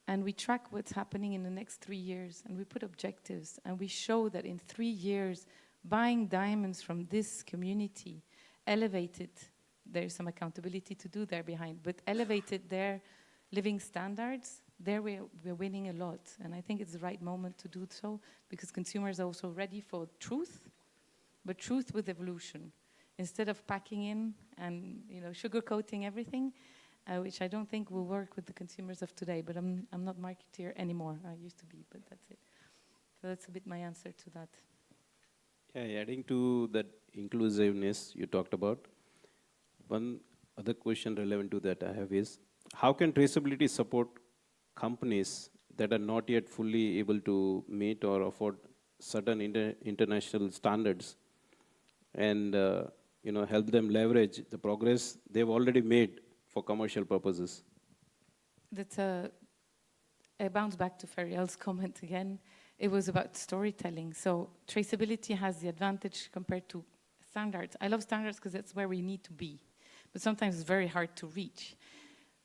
and we track what's happening in the next 3 years, and we put objectives, and we show that in 3 years, buying diamonds from this community elevated, there's some accountability to do there behind, but elevated their living standards, there we're winning a lot. And I think it's the right moment to do so, because consumers are also ready for truth, but truth with evolution. Instead of packing in and sugarcoating everything, which I don't think will work with the consumers of today, but I'm not marketeer anymore. I used to be, but that's it. So that's a bit my answer to that. Yeah, adding to that inclusiveness you talked about, one other question relevant to that I have is, how can traceability support companies that are not yet fully able to meet or afford certain international standards, and help them leverage the progress they've already made for commercial purposes? I bounce back to Ferial's comment again. It was about storytelling. So traceability has the advantage compared to standards. I love standards because that's where we need to be. But sometimes it's very hard to reach.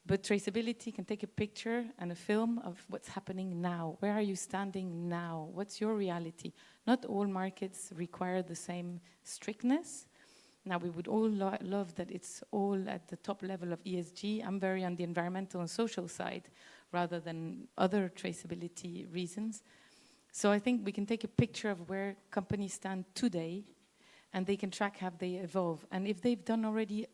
But traceability can take a picture and a film of what's happening now. Where are you standing now? What's your reality? Not all markets require the same strictness. Now, we would all love that it's all at the top level of ESG. I'm very on the environmental and social side rather than other traceability reasons. So I think we can take a picture of where companies stand today, and they can track how they evolve. And if they've done already,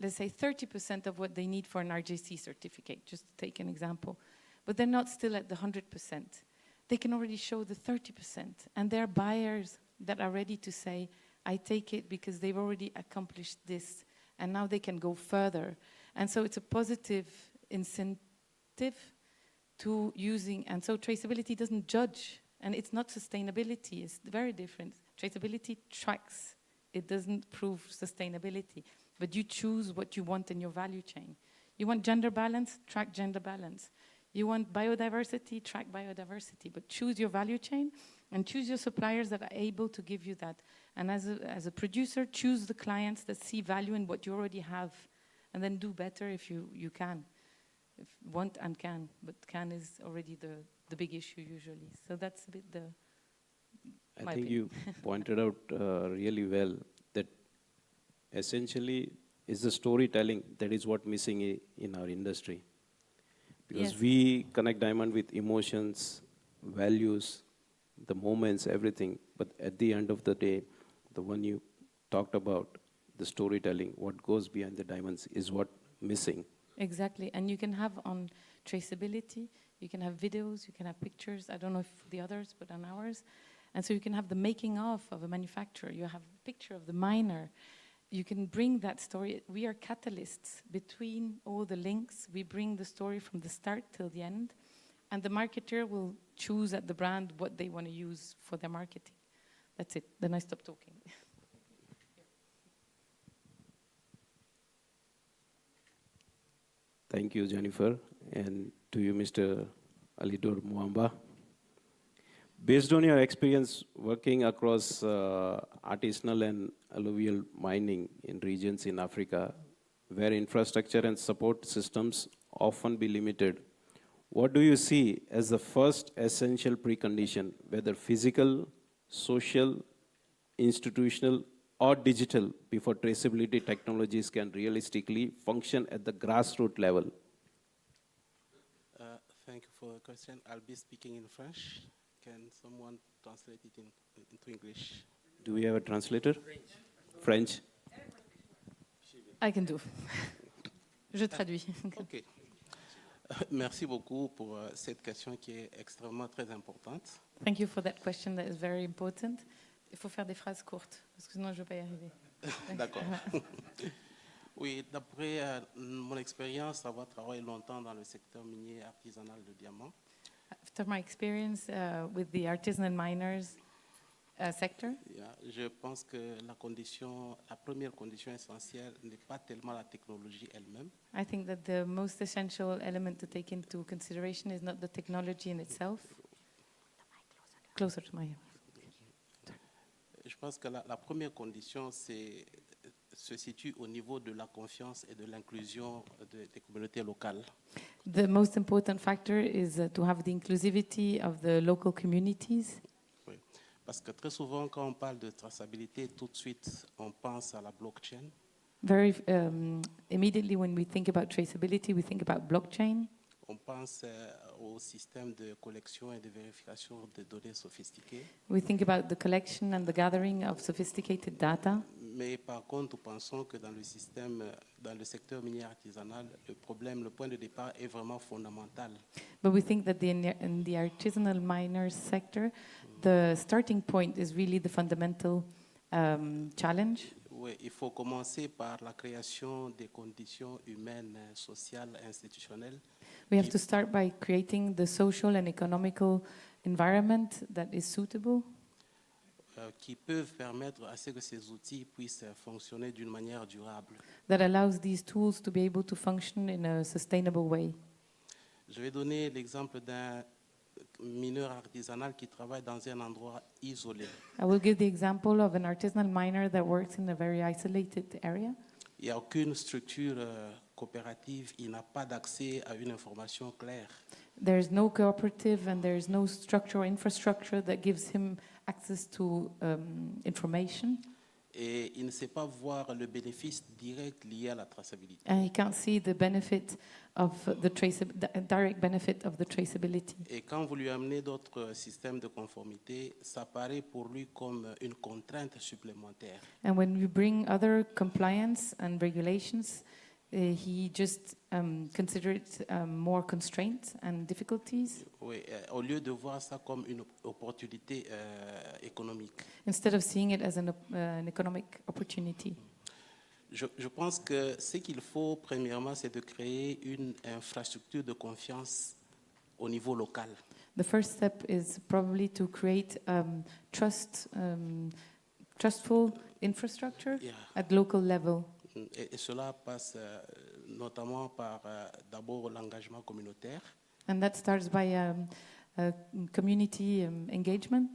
let's say 30% of what they need for an RJC certificate, just to take an example, but they're not still at the 100%, they can already show the 30%. And there are buyers that are ready to say, I take it because they've already accomplished this, and now they can go further. And so it's a positive incentive to using, and so traceability doesn't judge, and it's not sustainability, it's very different. Traceability tracks, it doesn't prove sustainability, but you choose what you want in your value chain. You want gender balance, track gender balance. You want biodiversity, track biodiversity, but choose your value chain and choose your suppliers that are able to give you that. And as a producer, choose the clients that see value in what you already have, and then do better if you can. If want and can, but can is already the big issue usually. So that's a bit I think you pointed out really well that essentially is the storytelling that is what missing in our industry. Because Yes. we connect diamond with emotions, values, the moments, everything. But at the end of the day, the one you talked about, the storytelling, what goes behind the diamonds is what missing. Exactly, and you can have on traceability, you can have videos, you can have pictures, I don't know if the others, but on ours. And so you can have the making of a manufacturer, you have a picture of the miner. You can bring that story. We are catalysts between all the links. We bring the story from the start till the end. And the marketer will choose at the brand what they want to use for their marketing. That's it. Then I stop talking. Thank you, Jennifer. And to you, Mr. Alidur Muamba. Based on your experience working across artisanal and alluvial mining in regions in Africa, where infrastructure and support systems often be limited, what do you see as the first essential precondition, whether physical, social, institutional, or digital, before traceability technologies can realistically function at the grassroots level? Thank you for the question. I'll be speaking in French. Can someone translate it into English? Do we have a translator? French. I can do. Je traduis. OK. Merci beaucoup pour cette question qui est extrêmement très importante. Thank you for that question that is very important. Il faut faire des phrases courtes, parce que sinon je ne vais pas y arriver. D'accord. Oui, d'après mon expérience, avoir travaillé longtemps dans le secteur minier artisanal de diamants, After my experience with the artisanal miners sector, je pense que la première condition essentielle n'est pas tellement la technologie elle-même, I think that the most essential element to take into consideration is not the technology in itself. Closer to my. je pense que la première condition se situe au niveau de la confiance et de l'inclusion des communautés locales. The most important factor is to have the inclusivity of the local communities. Oui. Parce que très souvent, quand on parle de traçabilité, tout de suite, on pense à la blockchain. Very immediately when we think about traceability, we think about blockchain. On pense au système de collection et de vérification de données sophistiquées. We think about the collection and the gathering of sophisticated data. Mais par contre, nous pensons que dans le secteur minier artisanal, le point de départ est vraiment fondamental. But we think that in the artisanal miners sector, the starting point is really the fundamental challenge. Oui, il faut commencer par la création des conditions humaines, sociales, institutionnelles. We have to start by creating the social and economical environment that is suitable, qui peuvent permettre à ce que ces outils puissent fonctionner d'une manière durable. that allows these tools to be able to function in a sustainable way. Je vais donner l'exemple d'un mineur artisanal qui travaille dans un endroit isolé. I will give the example of an artisanal miner that works in a very isolated area. Il n'y a aucune structure coopérative, il n'a pas d'accès à une information claire. There is no cooperative and there is no structural infrastructure that gives him access to information. Et il ne sait pas voir le bénéfice direct lié à la traçabilité. And he can't see the benefit of the direct benefit of the traceability. Et quand vous lui amenez d'autres systèmes de conformité, ça paraît pour lui comme une contrainte supplémentaire. And when we bring other compliance and regulations, he just considers it more constraints and difficulties. Oui, au lieu de voir ça comme une opportunité économique. Instead of seeing it as an economic opportunity. Je pense que ce qu'il faut, premièrement, c'est de créer une infrastructure de confiance au niveau local. The first step is probably to create trustful infrastructure at local level. Et cela passe notamment par d'abord l'engagement communautaire. And that starts by community engagement.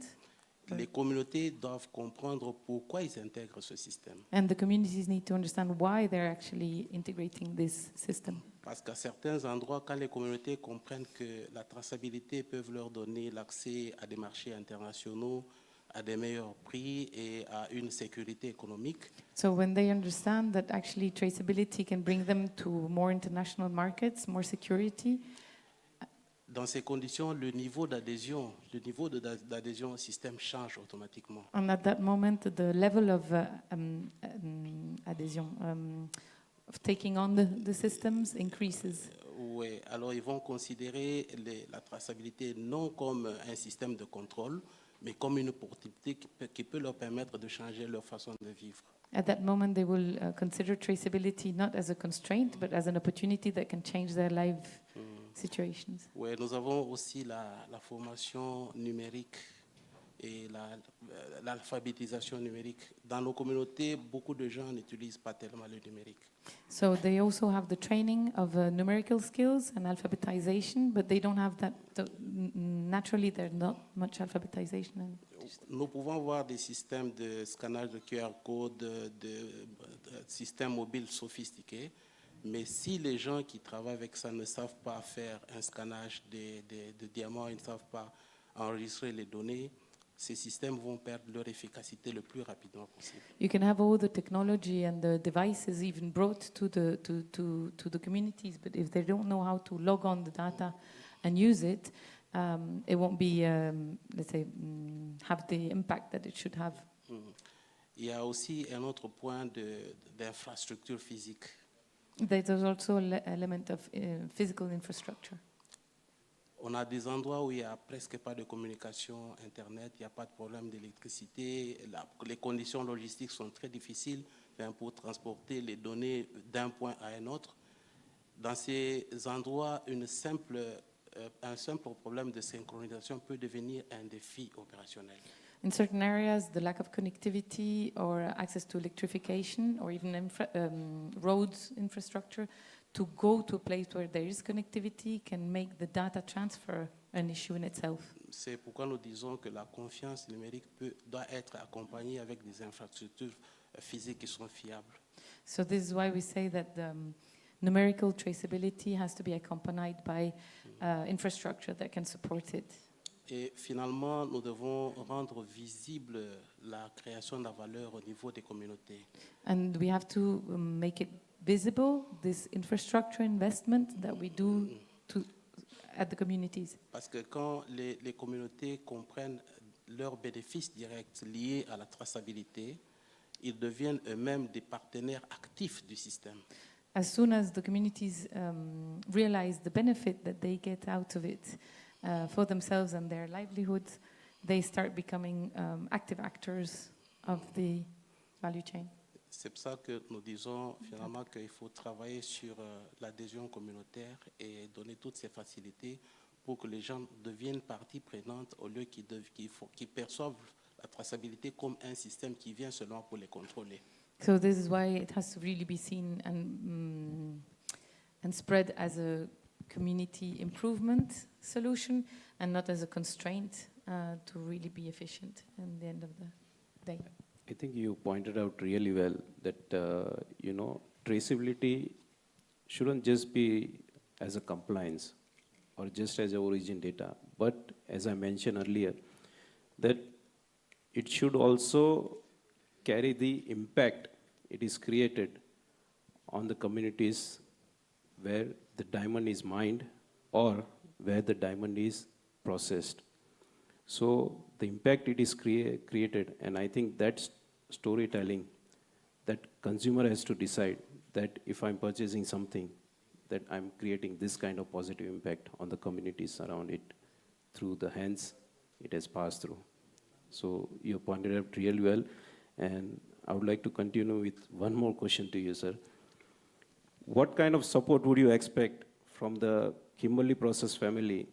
Les communautés doivent comprendre pourquoi ils intègrent ce système. And the communities need to understand why they're actually integrating this system. Parce qu'à certains endroits, quand les communautés comprennent que la traçabilité peut leur donner l'accès à des marchés internationaux, à des meilleurs prix et à une sécurité économique. So when they understand that actually traceability can bring them to more international markets, more security. Dans ces conditions, le niveau d'adhésion au système change automatiquement. And at that moment, the level of adhesion, of taking on the systems increases. Oui, alors ils vont considérer la traçabilité non comme un système de contrôle, mais comme une opportunité qui peut leur permettre de changer leur façon de vivre. At that moment, they will consider traceability not as a constraint, but as an opportunity that can change their life situations. Oui, nous avons aussi la formation numérique et l'alphabétisation numérique. Dans nos communautés, beaucoup de gens n'utilisent pas tellement le numérique. So they also have the training of numerical skills and alphabetization, but they don't have that. Naturally, there's not much alphabetization. Nous pouvons voir des systèmes de scannage de QR code, de systèmes mobiles sophistiqués, mais si les gens qui travaillent avec ça ne savent pas faire un scannage de diamants, ils ne savent pas enregistrer les données, ces systèmes vont perdre leur efficacité le plus rapidement possible. You can have all the technology and the devices even brought to the communities, but if they don't know how to log on the data and use it, it won't be, let's say, have the impact that it should have. Il y a aussi un autre point d'infrastructure physique. There's also an element of physical infrastructure. On a des endroits où il n'y a presque pas de communication Internet, il n'y a pas de problème d'électricité, les conditions logistiques sont très difficiles pour transporter les données d'un point à un autre. Dans ces endroits, un simple problème de synchronisation peut devenir un défi opérationnel. In certain areas, the lack of connectivity or access to electrification or even roads infrastructure to go to a place where there is connectivity can make the data transfer an issue in itself. C'est pourquoi nous disons que la confiance numérique doit être accompagnée avec des infrastructures physiques qui sont fiables. So this is why we say that numerical traceability has to be accompanied by infrastructure that can support it. Et finalement, nous devons rendre visible la création de la valeur au niveau des communautés. And we have to make it visible, this infrastructure investment that we do at the communities. Parce que quand les communautés comprennent leurs bénéfices directs liés à la traçabilité, ils deviennent eux-mêmes des partenaires actifs du système. As soon as the communities realize the benefit that they get out of it for themselves and their livelihoods, they start becoming active actors of the value chain. C'est pour ça que nous disons finalement qu'il faut travailler sur l'adhésion communautaire et donner toutes ces facilités pour que les gens deviennent partie prenante au lieu qu'ils perçoivent la traçabilité comme un système qui vient seulement pour les contrôler. So this is why it has to really be seen and spread as a community improvement solution and not as a constraint to really be efficient at the end of the day. I think you pointed out really well that, traceability shouldn't just be as a compliance or just as a origin data, but as I mentioned earlier, that it should also carry the impact it is created on the communities where the diamond is mined or where the diamond is processed. So the impact it is created, and I think that's storytelling that consumer has to decide that if I'm purchasing something, that I'm creating this kind of positive impact on the communities around it through the hands it has passed through. So you pointed out really well, and I would like to continue with one more question to you, sir. What kind of support would you expect from the Kimberley Process family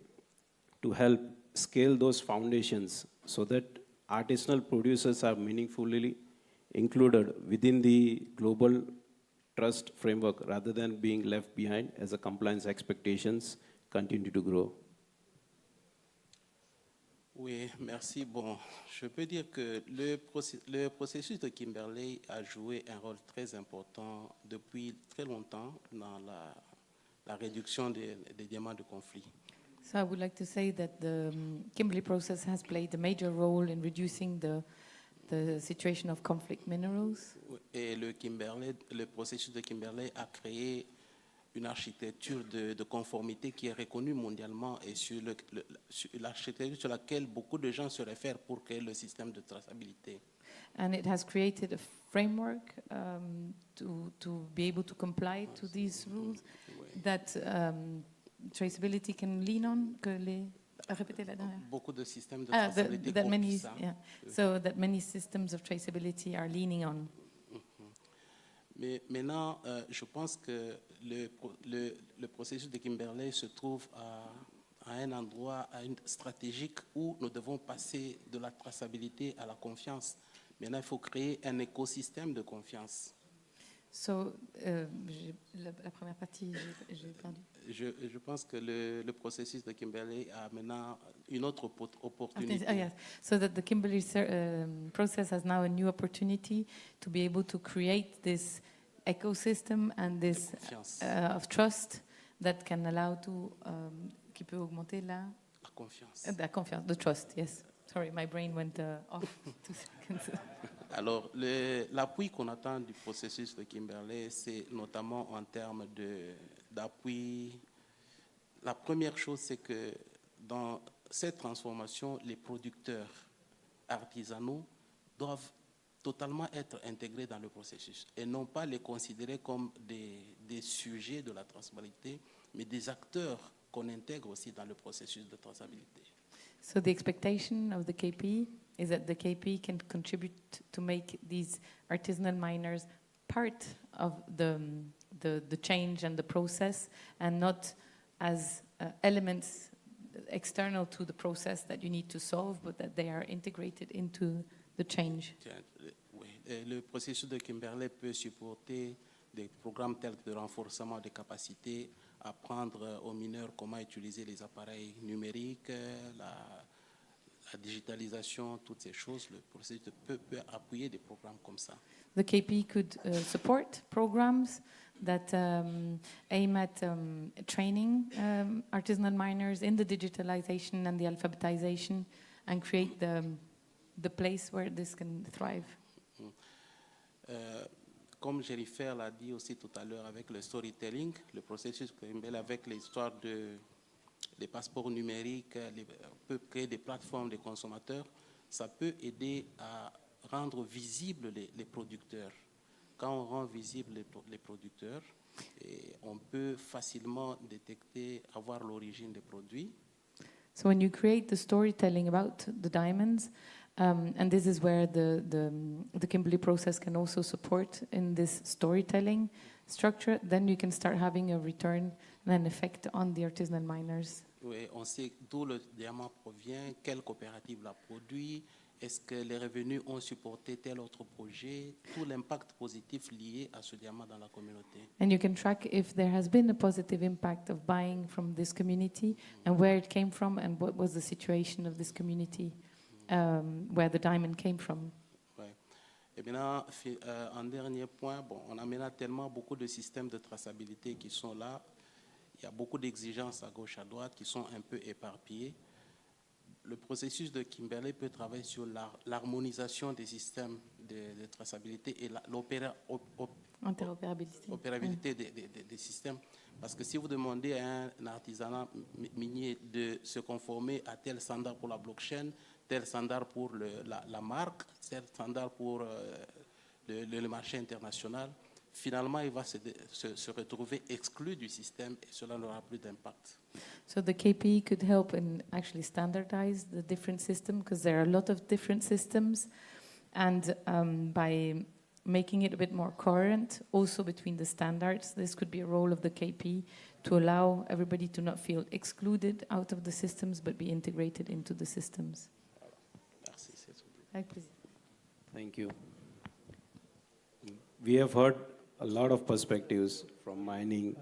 to help scale those foundations so that artisanal producers are meaningfully included within the global trust framework rather than being left behind as the compliance expectations continue to grow? Oui, merci. Bon, je peux dire que le processus de Kimberley a joué un rôle très important depuis très longtemps dans la réduction des diamants de conflit. So I would like to say that the Kimberley process has played a major role in reducing the situation of conflict minerals. Et le processus de Kimberley a créé une architecture de conformité qui est reconnue mondialement et sur l'architecture sur laquelle beaucoup de gens se réfèrent pour créer le système de traçabilité. And it has created a framework to be able to comply to these rules that traceability can lean on. Beaucoup de systèmes de traçabilité copient ça. Yeah. So that many systems of traceability are leaning on. Mais maintenant, je pense que le processus de Kimberley se trouve à à un endroit stratégique où nous devons passer de la traçabilité à la confiance. Maintenant, il faut créer un écosystème de confiance. So, la première partie, j'ai perdu. Je pense que le processus de Kimberley a maintenant une autre opportunité. Oh, yes. So that the Kimberley process has now a new opportunity to be able to create this ecosystem and this of trust that can allow to qui peut augmenter la confiance. La confiance, the trust, yes. Sorry, my brain went off 2 seconds. Alors, l'appui qu'on attend du processus de Kimberley, c'est notamment en termes d'appui. La première chose, c'est que dans cette transformation, les producteurs artisanaux doivent totalement être intégrés dans le processus et non pas les considérer comme des sujets de la traçabilité, mais des acteurs qu'on intègre aussi dans le processus de traçabilité. So the expectation of the KP is that the KP can contribute to make these artisanal miners part of the change and the process, and not as elements external to the process that you need to solve, but that they are integrated into the change. Le processus de Kimberley peut supporter des programmes tels que le renforcement des capacités, apprendre aux mineurs comment utiliser les appareils numériques, la digitalisation, toutes ces choses. Le processus peut appuyer des programmes comme ça. The KP could support programs that aim at training artisanal miners in the digitalization and the alphabetization, and create the place where this can thrive. Comme Jennifer l'a dit aussi tout à l'heure avec le storytelling, le processus avec l'histoire des passeports numériques, peut créer des plateformes de consommateurs, ça peut aider à rendre visibles les producteurs. Quand on rend visibles les producteurs, on peut facilement détecter, avoir l'origine des produits. So when you create the storytelling about the diamonds, and this is where the Kimberley process can also support in this storytelling structure, then you can start having a return and an effect on the artisanal miners. Oui, on sait d'où le diamant provient, quelle coopérative l'a produit, est-ce que les revenus ont supporté tel autre projet, tout l'impact positif lié à ce diamant dans la communauté. And you can track if there has been a positive impact of buying from this community, and where it came from, and what was the situation of this community, where the diamond came from. Ouais. Et maintenant, en dernier point, on a maintenant tellement beaucoup de systèmes de traçabilité qui sont là. Il y a beaucoup d'exigences à gauche, à droite qui sont un peu éparpillées. Le processus de Kimberley peut travailler sur l'harmonisation des systèmes de traçabilité et l'interopérabilité des systèmes. Parce que si vous demandez à un artisanat minier de se conformer à tel standard pour la blockchain, tel standard pour la marque, tel standard pour le marché international, finalement, il va se retrouver exclu du système et cela n'aura plus d'impact. So the KP could help in actually standardize the different systems, because there are a lot of different systems, and by making it a bit more coherent also between the standards, this could be a role of the KP to allow everybody to not feel excluded out of the systems but be integrated into the systems. Merci. Thank you. We have heard a lot of perspectives from mining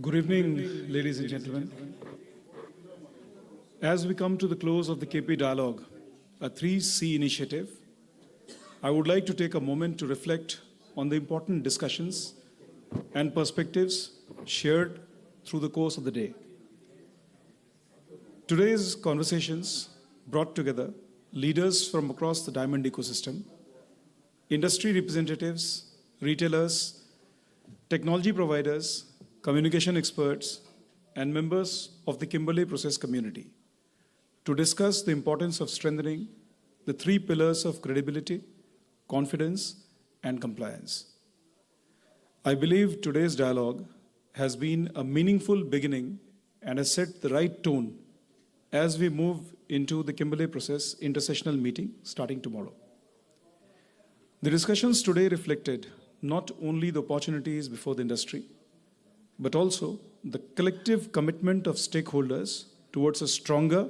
Good evening, ladies and gentlemen. As we come to the close of the KP Dialogue, a 3C initiative, I would like to take a moment to reflect on the important discussions and perspectives shared through the course of the day. Today's conversations brought together leaders from across the diamond ecosystem, industry representatives, retailers, technology providers, communication experts, and members of the Kimberley process community to discuss the importance of strengthening the 3 pillars of credibility, confidence, and compliance. I believe today's dialogue has been a meaningful beginning and has set the right tone as we move into the Kimberley process intersessional meeting starting tomorrow. The discussions today reflected not only the opportunities before the industry, but also the collective commitment of stakeholders towards a stronger,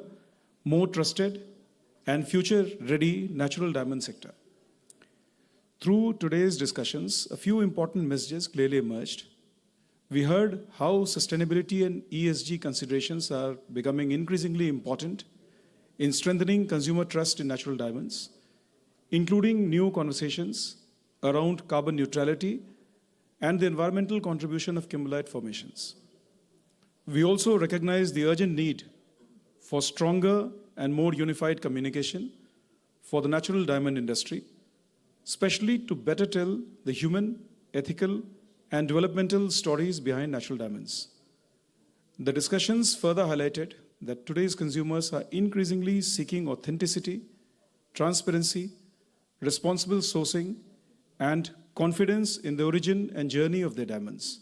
more trusted, and future-ready natural diamond sector. Through today's discussions, a few important messages clearly emerged. We heard how sustainability and ESG considerations are becoming increasingly important in strengthening consumer trust in natural diamonds, including new conversations around carbon neutrality and the environmental contribution of kimberlite formations. We also recognize the urgent need for stronger and more unified communication for the natural diamond industry, especially to better tell the human, ethical, and developmental stories behind natural diamonds. The discussions further highlighted that today's consumers are increasingly seeking authenticity, transparency, responsible sourcing, and confidence in the origin and journey of their diamonds.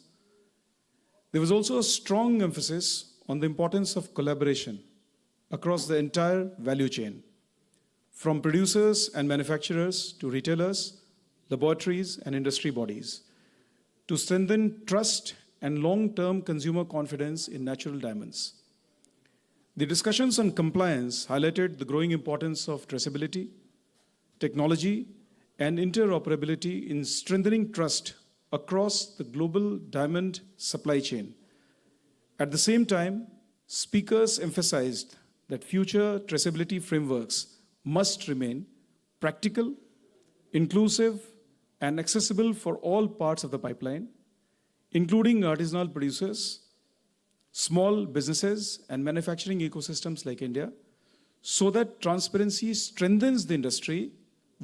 There was also a strong emphasis on the importance of collaboration across the entire value chain, from producers and manufacturers to retailers, laboratories, and industry bodies, to strengthen trust and long-term consumer confidence in natural diamonds. The discussions on compliance highlighted the growing importance of traceability, technology, and interoperability in strengthening trust across the global diamond supply chain. At the same time, speakers emphasized that future traceability frameworks must remain practical, inclusive, and accessible for all parts of the pipeline, including artisanal producers, small businesses, and manufacturing ecosystems like India, so that transparency strengthens the industry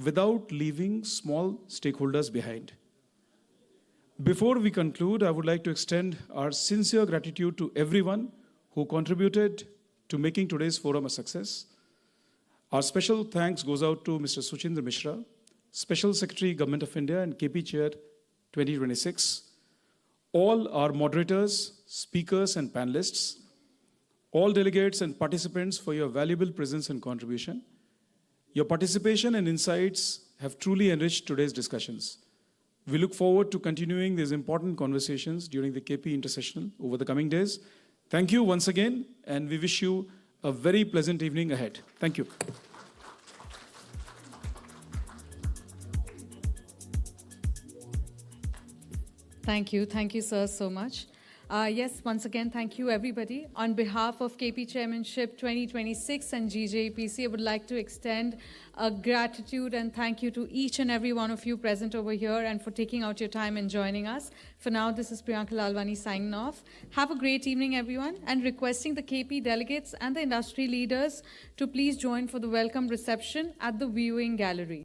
without leaving small stakeholders behind. Before we conclude, I would like to extend our sincere gratitude to everyone who contributed to making today's forum a success. Our special thanks goes out to Mr. Suchindra Mishra, Special Secretary, Government of India and KP Chair 2026, all our moderators, speakers and panelists, all delegates and participants for your valuable presence and contribution. Your participation and insights have truly enriched today's discussions. We look forward to continuing these important conversations during the KP Intersessional over the coming days. Thank you once again, and we wish you a very pleasant evening ahead. Thank you. Thank you. Thank you, sir, so much. Yes, once again, thank you, everybody. On behalf of KP Chairmanship 2026 and GJPC, I would like to extend a gratitude and thank you to each and every one of you present over here and for taking out your time and joining us. For now, this is Priyanka Lalwani signing off. Have a great evening, everyone, and requesting the KP delegates and the industry leaders to please join for the welcome reception at the viewing gallery.